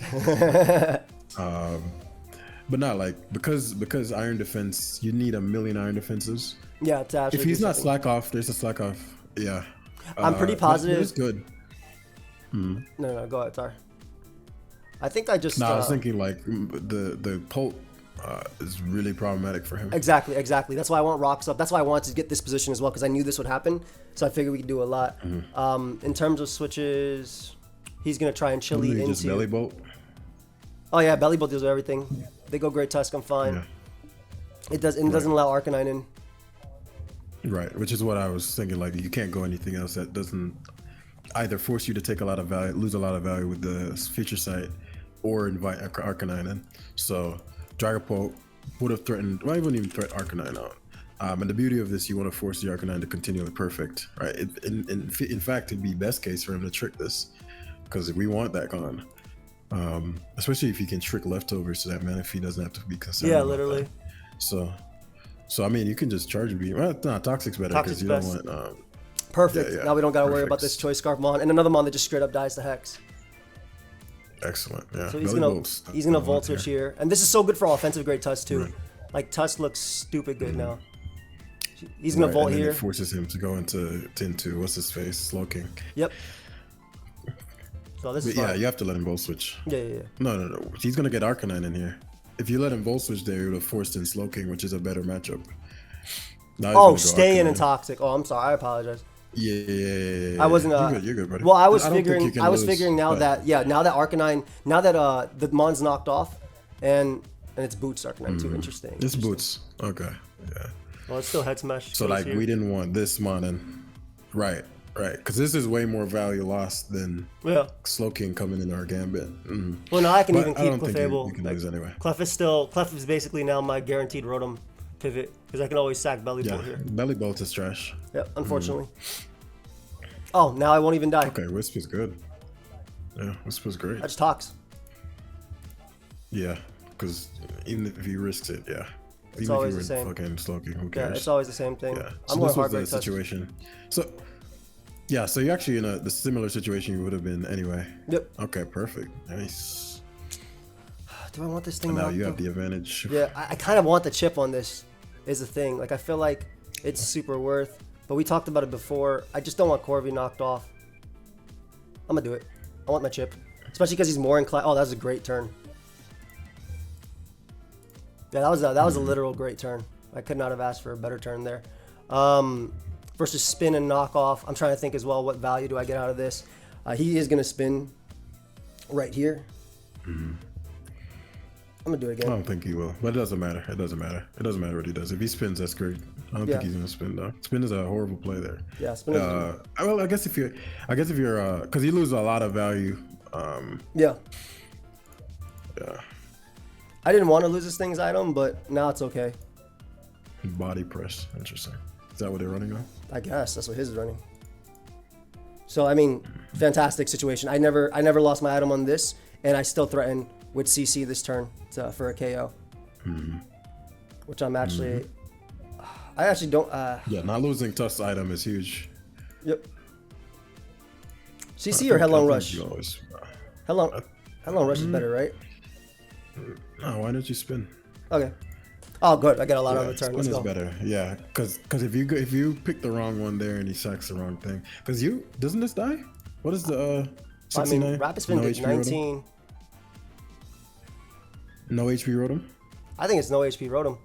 But not like because Iron Defense, you need a million Iron Defenses. Yeah, to actually if he's not slack off, there's a slack off. Yeah, I'm pretty positive. It's good. No, go ahead, sorry. I think I just. No, I was thinking like the Pult is really problematic for him. Exactly. That's why I want Rocks up. That's why I wanted to get this position as well because I knew this would happen. So I figured we could do a lot. In terms of switches, he's gonna try and chili into. Just Bellibolt. Oh yeah, Bellibolt deals with everything. They go Great Tusk, I'm fine. Yeah. It doesn't allow Arcanine in. Right, which is what I was thinking. Like you can't go anything else that doesn't either force you to take a lot of value, lose a lot of value with the feature sight, or invite Arcanine in. So Dragapult would have threatened. Well, I wouldn't even threat Arcanine out. And the beauty of this, you want to force the Arcanine to continually perfect, right? In fact, it'd be best case for him to trick this because we want that gone. Especially if you can trick leftovers to that Manaphy doesn't have to be concerned. Yeah, about literally. That. So I mean, you can just charge beam. Well, no, Toxic's better because you don't want. Perfect. Yeah, now we don't got to worry about this Choice Scarf Mon and another Mon that just straight up dies to Hex. Excellent. Yeah. So he's gonna Volt Switch here, and this is so good for offensive grade Tusk too. Right. Like Tusk looks stupid good now. He's gonna Volt here. It forces him to go into what's his face, Slowking. Yep. So this is yeah, you have to let him Volt Switch. Yeah. No. He's gonna get Arcanine in here. If you let him Volt Switch there, he would have forced in Slowking, which is a better matchup. Oh, stay in and Toxic. Oh, I'm sorry. I apologize. Yeah. I wasn't. You're good, buddy. Well, I was figuring now that Arcanine, now that the Mon's knocked off, and it's Boots Arcanine too. Interesting. It's Boots. Okay. Yeah. Well, it's still Head Smash. So like we didn't want this Mon and right, because this is way more value lost than Slowking coming in our Gambit. Well, now I can even keep Clefable. You can lose anyway. Clef is basically now my guaranteed Rotom pivot because I can always sack Bellibolt here. Bellibolt is trash. Yep, unfortunately. Oh, now I won't even die. Okay, Wisp is good. Yeah, Wisp is great. I just Tox. Yeah, because even if he risks it, it's even always if the same. Fucking Slowking, who cares? Yeah, it's always the same thing. Yeah, I'm so going this was the Heartbreak situation. So, yeah, so you're actually in the similar situation you would have been anyway. Yep. Okay, perfect. Nice. Do I want this thing? And now you have the advantage. Yeah, I kind of want the chip on this. Is the thing. Like I feel like it's super worth. But we talked about it before. I just don't want Corvi knocked off. I'm gonna do it. I want my chip, especially because he's more inclined. Oh, that was a great turn. Yeah, that was a literal great turn. I could not have asked for a better turn there. Versus spin and knock off. I'm trying to think as well. What value do I get out of this? He is gonna spin right here. I'm gonna do it again. I don't think he will, but it doesn't matter. It doesn't matter. It doesn't matter what he does. If he spins, that's great. I don't think he's gonna spin though. Spin is a horrible play there. Yeah, spin is well, I guess if you're, because he loses a lot of value. Yeah. Yeah. I didn't want to lose this thing's item, but now it's okay. Body press. Interesting. Is that what they're running on? I guess that's what his is running. So I mean, fantastic situation. I never lost my item on this, and I still threaten with CC this turn for a KO, which I'm actually, I actually don't. Yeah, not losing Tusk's item is huge. Yep. CC or Headlong Rush? Headlong Rush is better, right? No, why don't you spin? Okay. Oh, good. I got a lot on the turn. Spin is better. Yeah, because if you pick the wrong one there and he sacks the wrong thing, because doesn't this die? What is the 69? I mean, Rapid Spin did 19. No HP Rotom? I think it's no HP Rotom.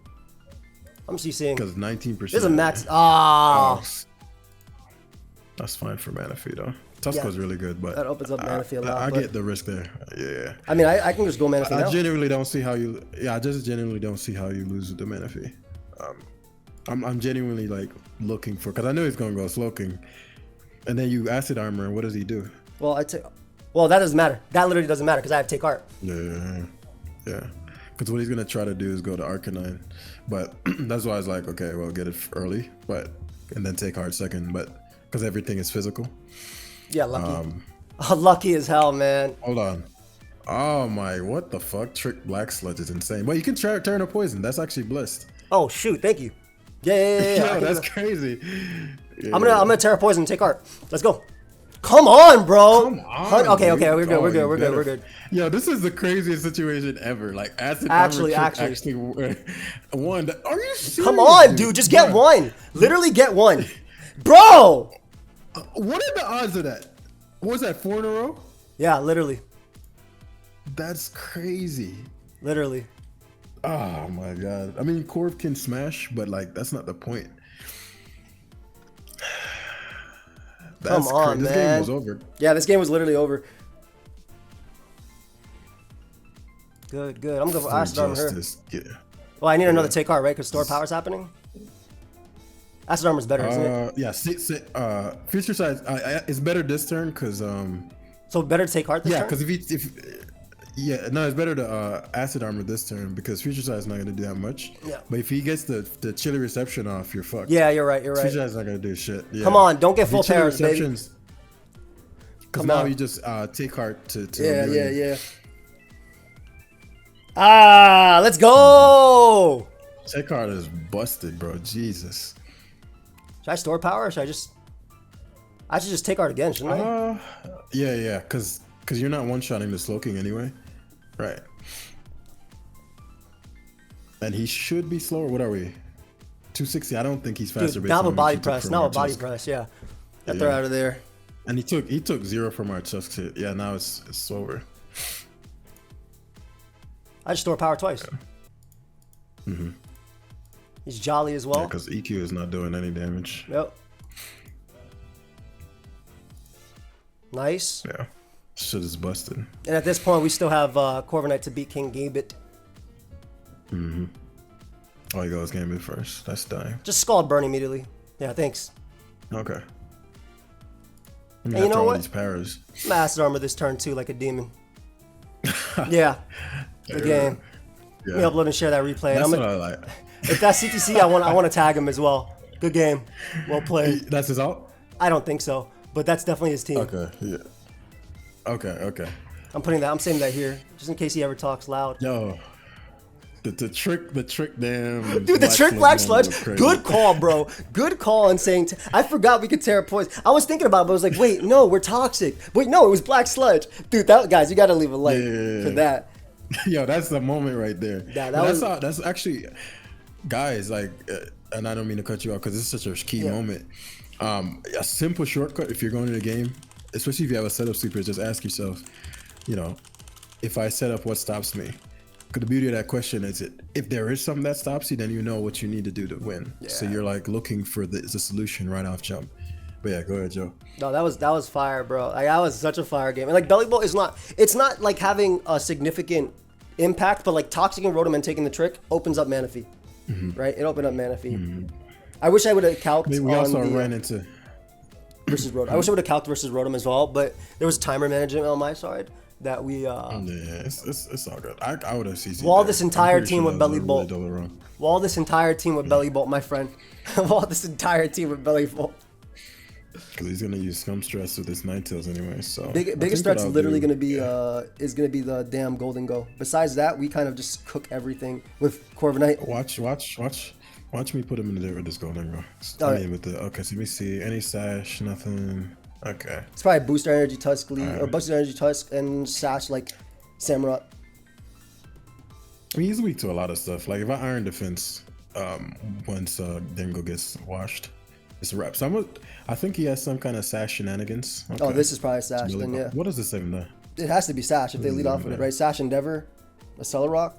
I'm CCing. Because 19%. This is a max. Oh. That's fine for Manaphy though. Tusk was really good, but that opens up Manaphy a lot. I get the risk there. Yeah. I mean, I can just go Manaphy now. I genuinely don't see how you. Yeah, I just genuinely don't see how you lose with the Manaphy. I'm genuinely like looking for, because I know he's gonna go Slowking, and then you Acid Armor, and what does he do? Well, that doesn't matter. That literally doesn't matter because I have Take Heart. Yeah. Because what he's gonna try to do is go to Arcanine, but that's why I was like, okay, well, get it early, and then Take Heart second, but because everything is physical. Yeah, lucky. Lucky as hell, man. Hold on. Oh my, what the fuck? Trick Black Sludge is insane. But you can turn a poison. That's actually blessed. Oh shoot, thank you. Yeah. That's crazy. Yeah. I'm gonna Terra Poison and Take Heart. Let's go. Come on, bro. Come on. Okay, we're good. Yo, this is the craziest situation ever. Like Acid actually won. Are you serious? Come on, dude. Just get one. Literally get one. Bro. What are the odds of that? What was that, 4 in a row? Yeah, literally. That's crazy. Literally. Oh my god. I mean, Corv can smash, but like that's not the point. Come on, man. This game was over. Yeah, this game was literally over. Good. I'm going for Acid Armor here. Yeah. Well, I need another Take Heart, right? Because Store Power's happening. Acid Armor's better, isn't it? Yeah. Future Sight is better this turn because So better Take Heart this turn? Yeah, because it's better to Acid Armor this turn because Future Sight is not going to do that much. Yeah. But if he gets the chilly reception off, you're fucked. Yeah, you're right. Future Sight's not going to do shit. Yeah. Come on, don't get full pairs, baby. Because now you just Take Heart to Yeah. Ah, let's go. That card is busted, bro. Jesus. Should I store power or should I just... I should just take art again, shouldn't I? Yeah, because you're not one-shotting the Slowking anyway. Right. And he should be slower. What are we? 260. I don't think he's faster. Dude, now a body press. Now a body press, yeah. Get her out of there. And he took 0 from our Tusk hit. Yeah, now it's slower. I just store power twice. Yeah. Mm-hmm. He's jolly as well. Yeah, because EQ is not doing any damage. Yep. Nice. Yeah. Shit is busted. And at this point, we still have Corviknight to beat King Gambit. Mm-hmm. Oh, he goes Gambit first. That's dying. Just Scald Burn immediately. Yeah, thanks. Okay. And you know what? These powers. Mass armor this turn too, like a demon. Yeah. Good game. Yeah. Let me upload and share that replay. That's what I like. If that's CTC, I want to tag him as well. Good game. Well played. That's his ult? I don't think so, but that's definitely his team. Okay. Yeah. Okay. I'm saying that here, just in case he ever talks loud. Yo. The trick damn. Dude, the trick Black Sludge. Good call, bro. Good call on saying. I forgot we could tear poison. I was thinking about it, but I was like, wait, no, we're toxic. Wait, no, it was Black Sludge. Dude, guys, you got to leave a like for that. Yo, that's the moment right there. Yeah, that's actually, guys, like, and I don't mean to cut you off because this is such a key moment. A simple shortcut if you're going to the game, especially if you have a setup sweeper, just ask yourself, you know, if I set up, what stops me? Because the beauty of that question is if there is something that stops you, then you know what you need to do to win. Yeah. So you're like looking for the solution right off jump. But yeah, go ahead, Joe. No, that was fire, bro. Like, that was such a fire game. And like Bellibolt is not, it's not like having a significant impact, but like Toxic and Rotom and taking the trick opens up Manaphy, right? It opened up Manaphy. I wish I would have calced. We also ran into versus Rotom. I wish I would have calced versus Rotom as well, but there was timer management on my side that we. Yeah, it's all good. I would have CC'd Wall this entire team with Bellibolt. Wall this entire team with Bellibolt, my friend. Wall this entire team with Bellibolt. Because he's gonna use Scum Stress with his Ninetales anyway, so biggest threat's literally gonna be is gonna be the damn Golden Go. Besides that, we kind of just cook everything with Corviknight. Watch me put him in there with this Golden Go. Right. Okay, so let me see. Any Sash, nothing. Okay. It's probably Booster Energy Tusk Lead, or Booster Energy Tusk and Sash like Samurai. I mean, he's weak to a lot of stuff. Like if I Iron Defense, once Dingo gets washed, it's a wrap. So I think he has some kind of Sash shenanigans. Okay. Oh, this is probably Sash. Really then yeah. What does this even do? It has to be Sash if they lead off with it, right? Sash Endeavor, a Stellar Rock.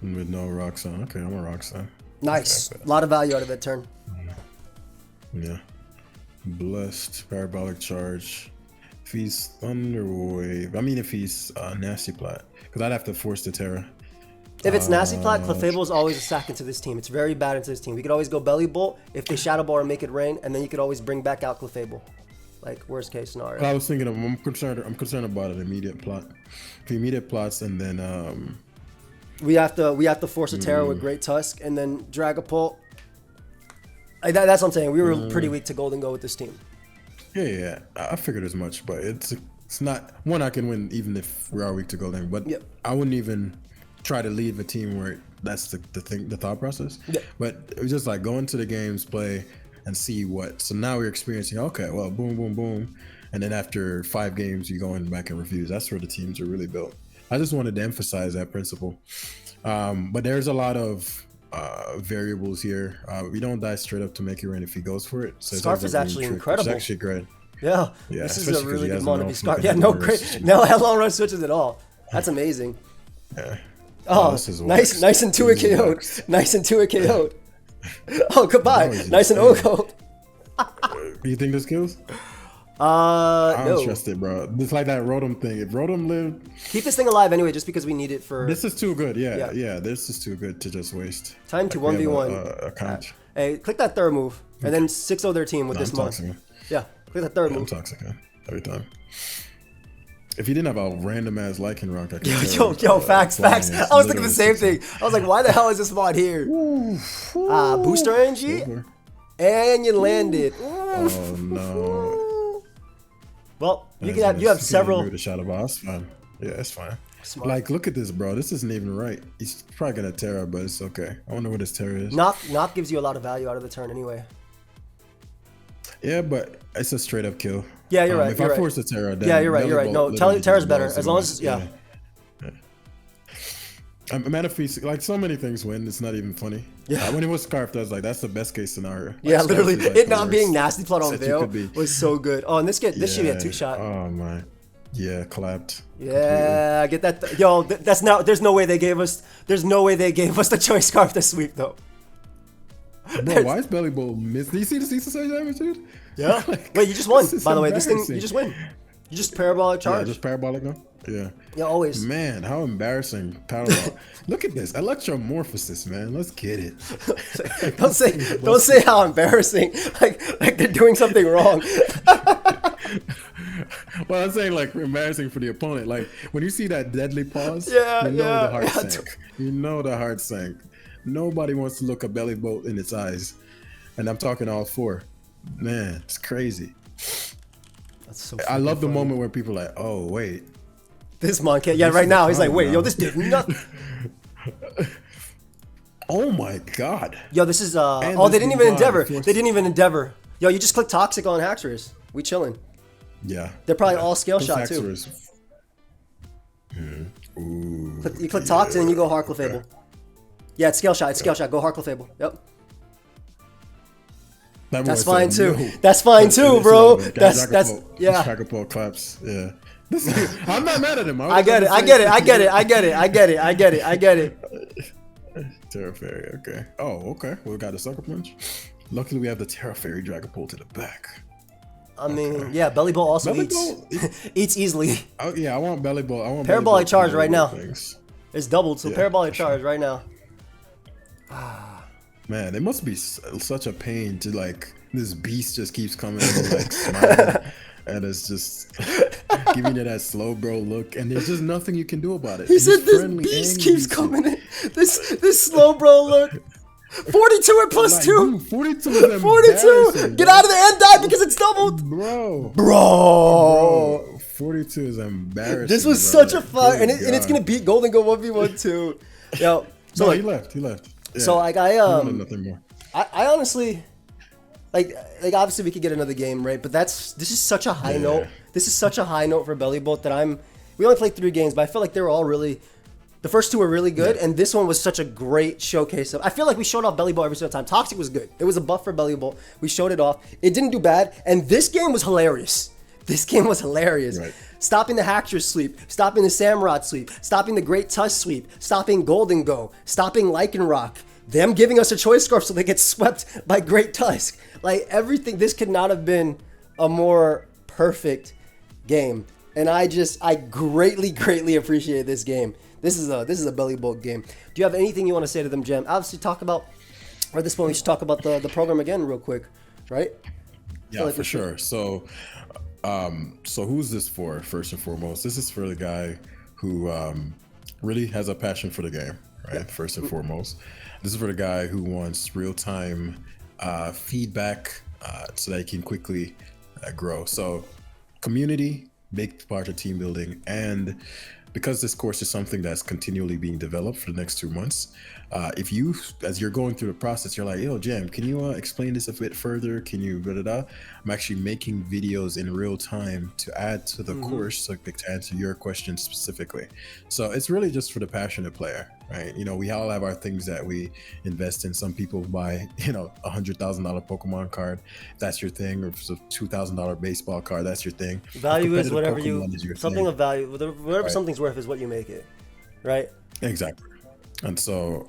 With no rocks on. Okay, I'm a rocks on. Nice. A lot of value out of that turn. Yeah. Blessed, Parabolic Charge. If he's Thunder Wave, I mean if he's Nasty Plat, because I'd have to force the Terra. If it's Nasty Plat, Clefable is always a sack into this team. It's very bad into this team. We could always go Bellibolt if they Shadow Ball or make it rain, and then you could always bring back out Clefable. Like worst case scenario. I was thinking I'm concerned about an immediate plot. If he immediate plots and then we have to force a Terra with Great Tusk and then Dragapult. Like that's what I'm saying. We were pretty weak to Golden Go with this team. Yeah. I figured as much, but it's not one I can win even if we are weak to Golden. But I wouldn't even try to leave a team where that's the thought process. Yeah. But it was just like go into the games, play, and see what. So now we're experiencing. Okay, well, boom, and then after 5 games, you go in back and reviews. That's where the teams are really built. I just wanted to emphasize that principle. But there's a lot of variables here. We don't die straight up to make it rain if he goes for it. So Scarf is actually incredible. It's actually great. Yeah, this is a really good mod to be Scarf. Yeah, no long run switches at all. That's amazing. Yeah. Oh, nice and 2 KO'd. Nice and 2 KO'd. Oh, goodbye. Nice and OGO'd. You think this kills? I don't no. trust it, bro. It's like that Rotom thing. If Rotom lived, keep this thing alive anyway, just because we need it for. This is too good. Yeah. This is too good to just waste. Time to 1v1. Hey, click that third move, and then 6-0 their team with this mod. Yeah, click that third move. I'm toxic, man. Every time. If you didn't have a random ass Lycan rock, I could. Yo, facts. I was thinking the same thing. I was like, why the hell is this mod here? Booster energy, and you landed. Oh no. Well, you have several. The shadow boss, fine. Yeah, it's fine. Smart. Like, look at this, bro. This isn't even right. He's probably gonna Terra, but it's okay. I wonder what his Terra is. Knock gives you a lot of value out of the turn anyway. Yeah, but it's a straight up kill. Yeah, you're right. If you're I right. force the Terra, then yeah, you're right. You're right. No, Terra's better as long as yeah. Mana Feast, like so many things win. It's not even funny. Yeah. When it was Scarfed, I was like, that's the best case scenario. Like, yeah, literally. Like it not being nasty plot on Veil be. was so good. Oh, and this should be a 2-shot. Oh my. Yeah, clapped. Yeah, get that. Yo, that's not. There's no way they gave us. There's no way they gave us the choice scarf to sweep though. Bro, why is Bellibolt miss? Do you see the CC damage, dude? Yeah. Wait, you just won. By the way, this thing you just win. You just parabolic charge. Yeah, just parabolic now. Yeah. Yeah, always. Man, how embarrassing. Parabolic. Look at this. Electromorphosis, man. Let's get it. don't say how embarrassing. Like they're doing something wrong. Well, I'm saying like embarrassing for the opponent. Like when you see that deadly pause, yeah, you know the heart sank. You know the heart sank. Nobody wants to look a Bellibolt in its eyes. And I'm talking all four. Man, it's crazy. That's so I love the funny. moment where people are like, oh wait. This monkey, yeah, right now he's like, wait, yo, this did nothing. Oh my god. Yo, this is oh, they didn't even endeavor. They didn't even endeavor. Yo, you just click toxic on Haxorus. We chilling. Yeah. They're probably all scale shot too. Ooh, You click toxic and you go Heartcliff Fable. Yeah, it's scale shot. It's scale shot. Go Heartcliff Fable. Yep. That's fine too. No. That's fine too, bro. That's yeah. Dragapult claps. Yeah. I'm not mad at him. I get it. Terra Fairy. Okay. Oh, okay. We got a Sucker Punch. Luckily, we have the Terra Fairy Dragapult to the back. I mean, yeah. Bellibolt also eats easily. Oh yeah, I want Bellibolt. I want parabolic charge right now. Things. It's doubled, so parabolic charge right now. Man, it must be such a pain to like this beast just keeps coming and like smiling, and it's just giving it that slow bro look, and there's just nothing you can do about it. He said this beast keeps coming in. This slow bro look. 42 and plus 2. 42 is 42. Get out of there and die because it's doubled. Bro. 42 is embarrassing. This was such a fun, and it's gonna beat Golden Go 1v1 too. Yo, so no, like, he left. Yeah. So like nothing more. I honestly like obviously we could get another game, right? But this is such a high note. This is such a high note for Bellibolt that we only played 3 games, but I feel like they were all really. The first 2 were really good, and this one was such a great showcase of. I feel like we showed off Bellibolt every single time. Toxic was good. It was a buff for Bellibolt. We showed it off. It didn't do bad, and this game was hilarious. Right. Stopping the Haxorus sweep, stopping the Samurott sweep, stopping the Great Tusk sweep, stopping Golden Go, stopping Lycanroc, them giving us a choice scarf so they get swept by Great Tusk. Like everything, this could not have been a more perfect game. And I greatly appreciate this game. This is a Bellibolt game. Do you have anything you want to say to them, Jem? Obviously, at this point, we should talk about the program again real quick, right? Yeah, for sure. So who's this for, first and foremost? This is for the guy who really has a passion for the game, right? First and foremost. This is for the guy who wants real-time feedback so that he can quickly grow. So community, big part of team building, and because this course is something that's continually being developed for the next 2 months, if you, as you're going through the process, you're like, yo, Jam, can you explain this a bit further? Can you I'm actually making videos in real time to add to the course, so to answer your question specifically. So it's really just for the passionate player, right? You know, we all have our things that we invest in. Some people buy, $100,000 Pokemon card. That's your thing. Or it's a $2,000 baseball card. That's your thing. Value is whatever something of value, whatever something's worth is what you make it, right? Exactly. And so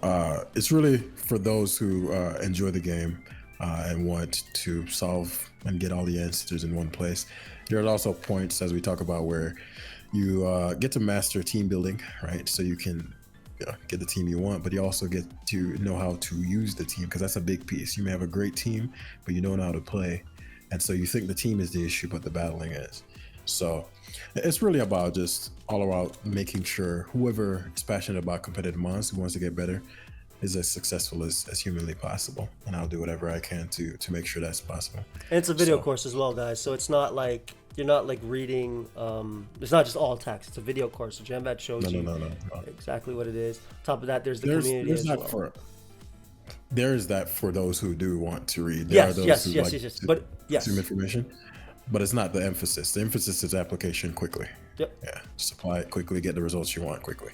it's really for those who enjoy the game and want to solve and get all the answers in one place. There are also points, as we talk about, where you get to master team building, right? So you can get the team you want, but you also get to know how to use the team, because that's a big piece. You may have a great team, but you don't know how to play. And so you think the team is the issue, but the battling is. So it's really about just all around making sure whoever is passionate about competitive mons, who wants to get better, is as successful as humanly possible, and I'll do whatever I can to make sure that's possible. And it's a video course as well, guys. So it's not like you're not like reading. It's not just all text. It's a video course. So JamVat shows you exactly what it is. On top of that, there's the community as well. There is that for those who do want to read. Yes. But yes, consume information. But it's not the emphasis. The emphasis is application quickly. Yep. Yeah. Just apply it quickly, get the results you want quickly.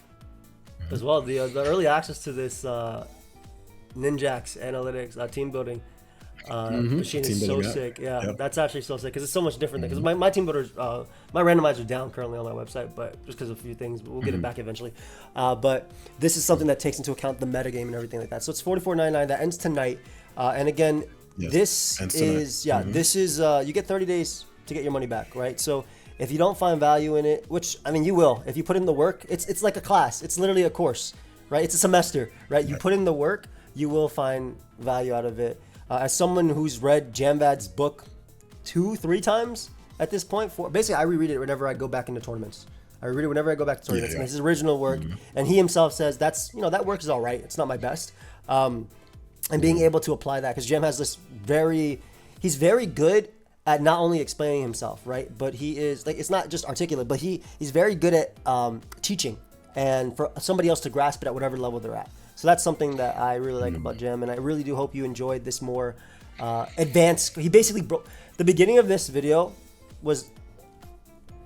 As well, the early access to this Ninjax Analytics team building machine is so sick. Yeah, that's actually so sick because it's so much different. Because my team builders, my randomizer is down currently on my website, but just because of a few things, but we'll get it back eventually. But this is something that takes into account the metagame and everything like that. So it's $44.99. That ends tonight. And again, this is you get 30 days to get your money back, right? So if you don't find value in it, which I mean you will, if you put in the work, it's like a class. It's literally a course, right? It's a semester, right? You put in the work, you will find value out of it. As someone who's read JamVat's book 2-3 times at this point, basically I reread it whenever I go back into tournaments. I reread it whenever I go back to tournaments. It's his original work, and he himself says that's that work is all right. It's not my best, and being able to apply that because Jam has this he's very good at not only explaining himself, right? But he is like, it's not just articulate, but he's very good at teaching and for somebody else to grasp it at whatever level they're at. So that's something that I really like about Jam, and I really do hope you enjoyed this more advanced. He basically broke the beginning of this video was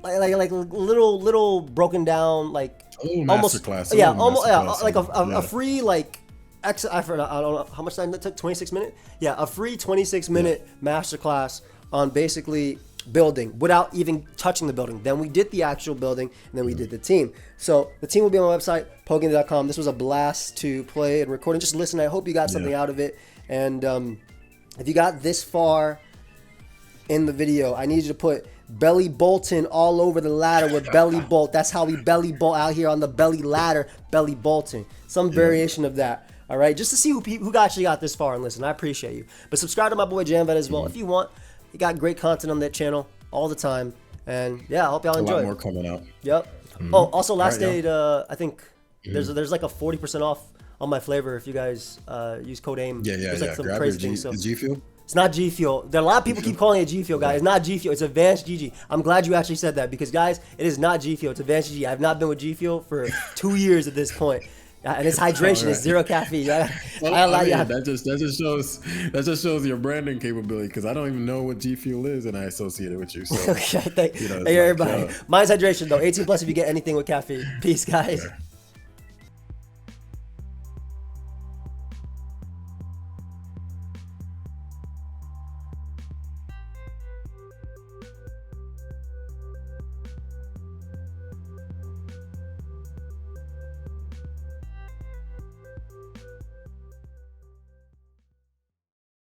like little broken down, like almost masterclass. A free like. I don't know how much time that took. 26 minutes. Yeah, a free 26-minute masterclass on basically building without even touching the building. Then we did the actual building, and then we did the team. So the team will be on my website, pokeaimMD.com. This was a blast to play and record and just listen. I hope you got something out of it. And if you got this far in the video, I need you to put belly bolting all over the ladder with Bellibolt. That's how we belly bolt out here on the belly ladder, belly bolting. Some variation of that. All right, just to see who actually got this far and listen. I appreciate you. But subscribe to my boy JamVat as well if you want. He got great content on that channel all the time. And yeah, I hope y'all enjoy. A lot more coming out. Yep. Oh, also last day, I think there's like a 40% off on my flavor if you guys use code AIM. There's like some Grab crazy your things. So G Fuel. it's not G Fuel. There are a lot of people keep calling it G Fuel, guys. It's not G Fuel. It's Advanced GG. I'm glad you actually said that because guys, it is not G Fuel. It's Advanced GG. I've not been with G Fuel for 2 years at this point. And it's hydration. It's zero caffeine. That just shows your branding capability because I don't even know what G Fuel is and I associate it with you. So okay, thank you everybody. Mine's hydration though. 18+ if you get anything with caffeine. Peace, guys.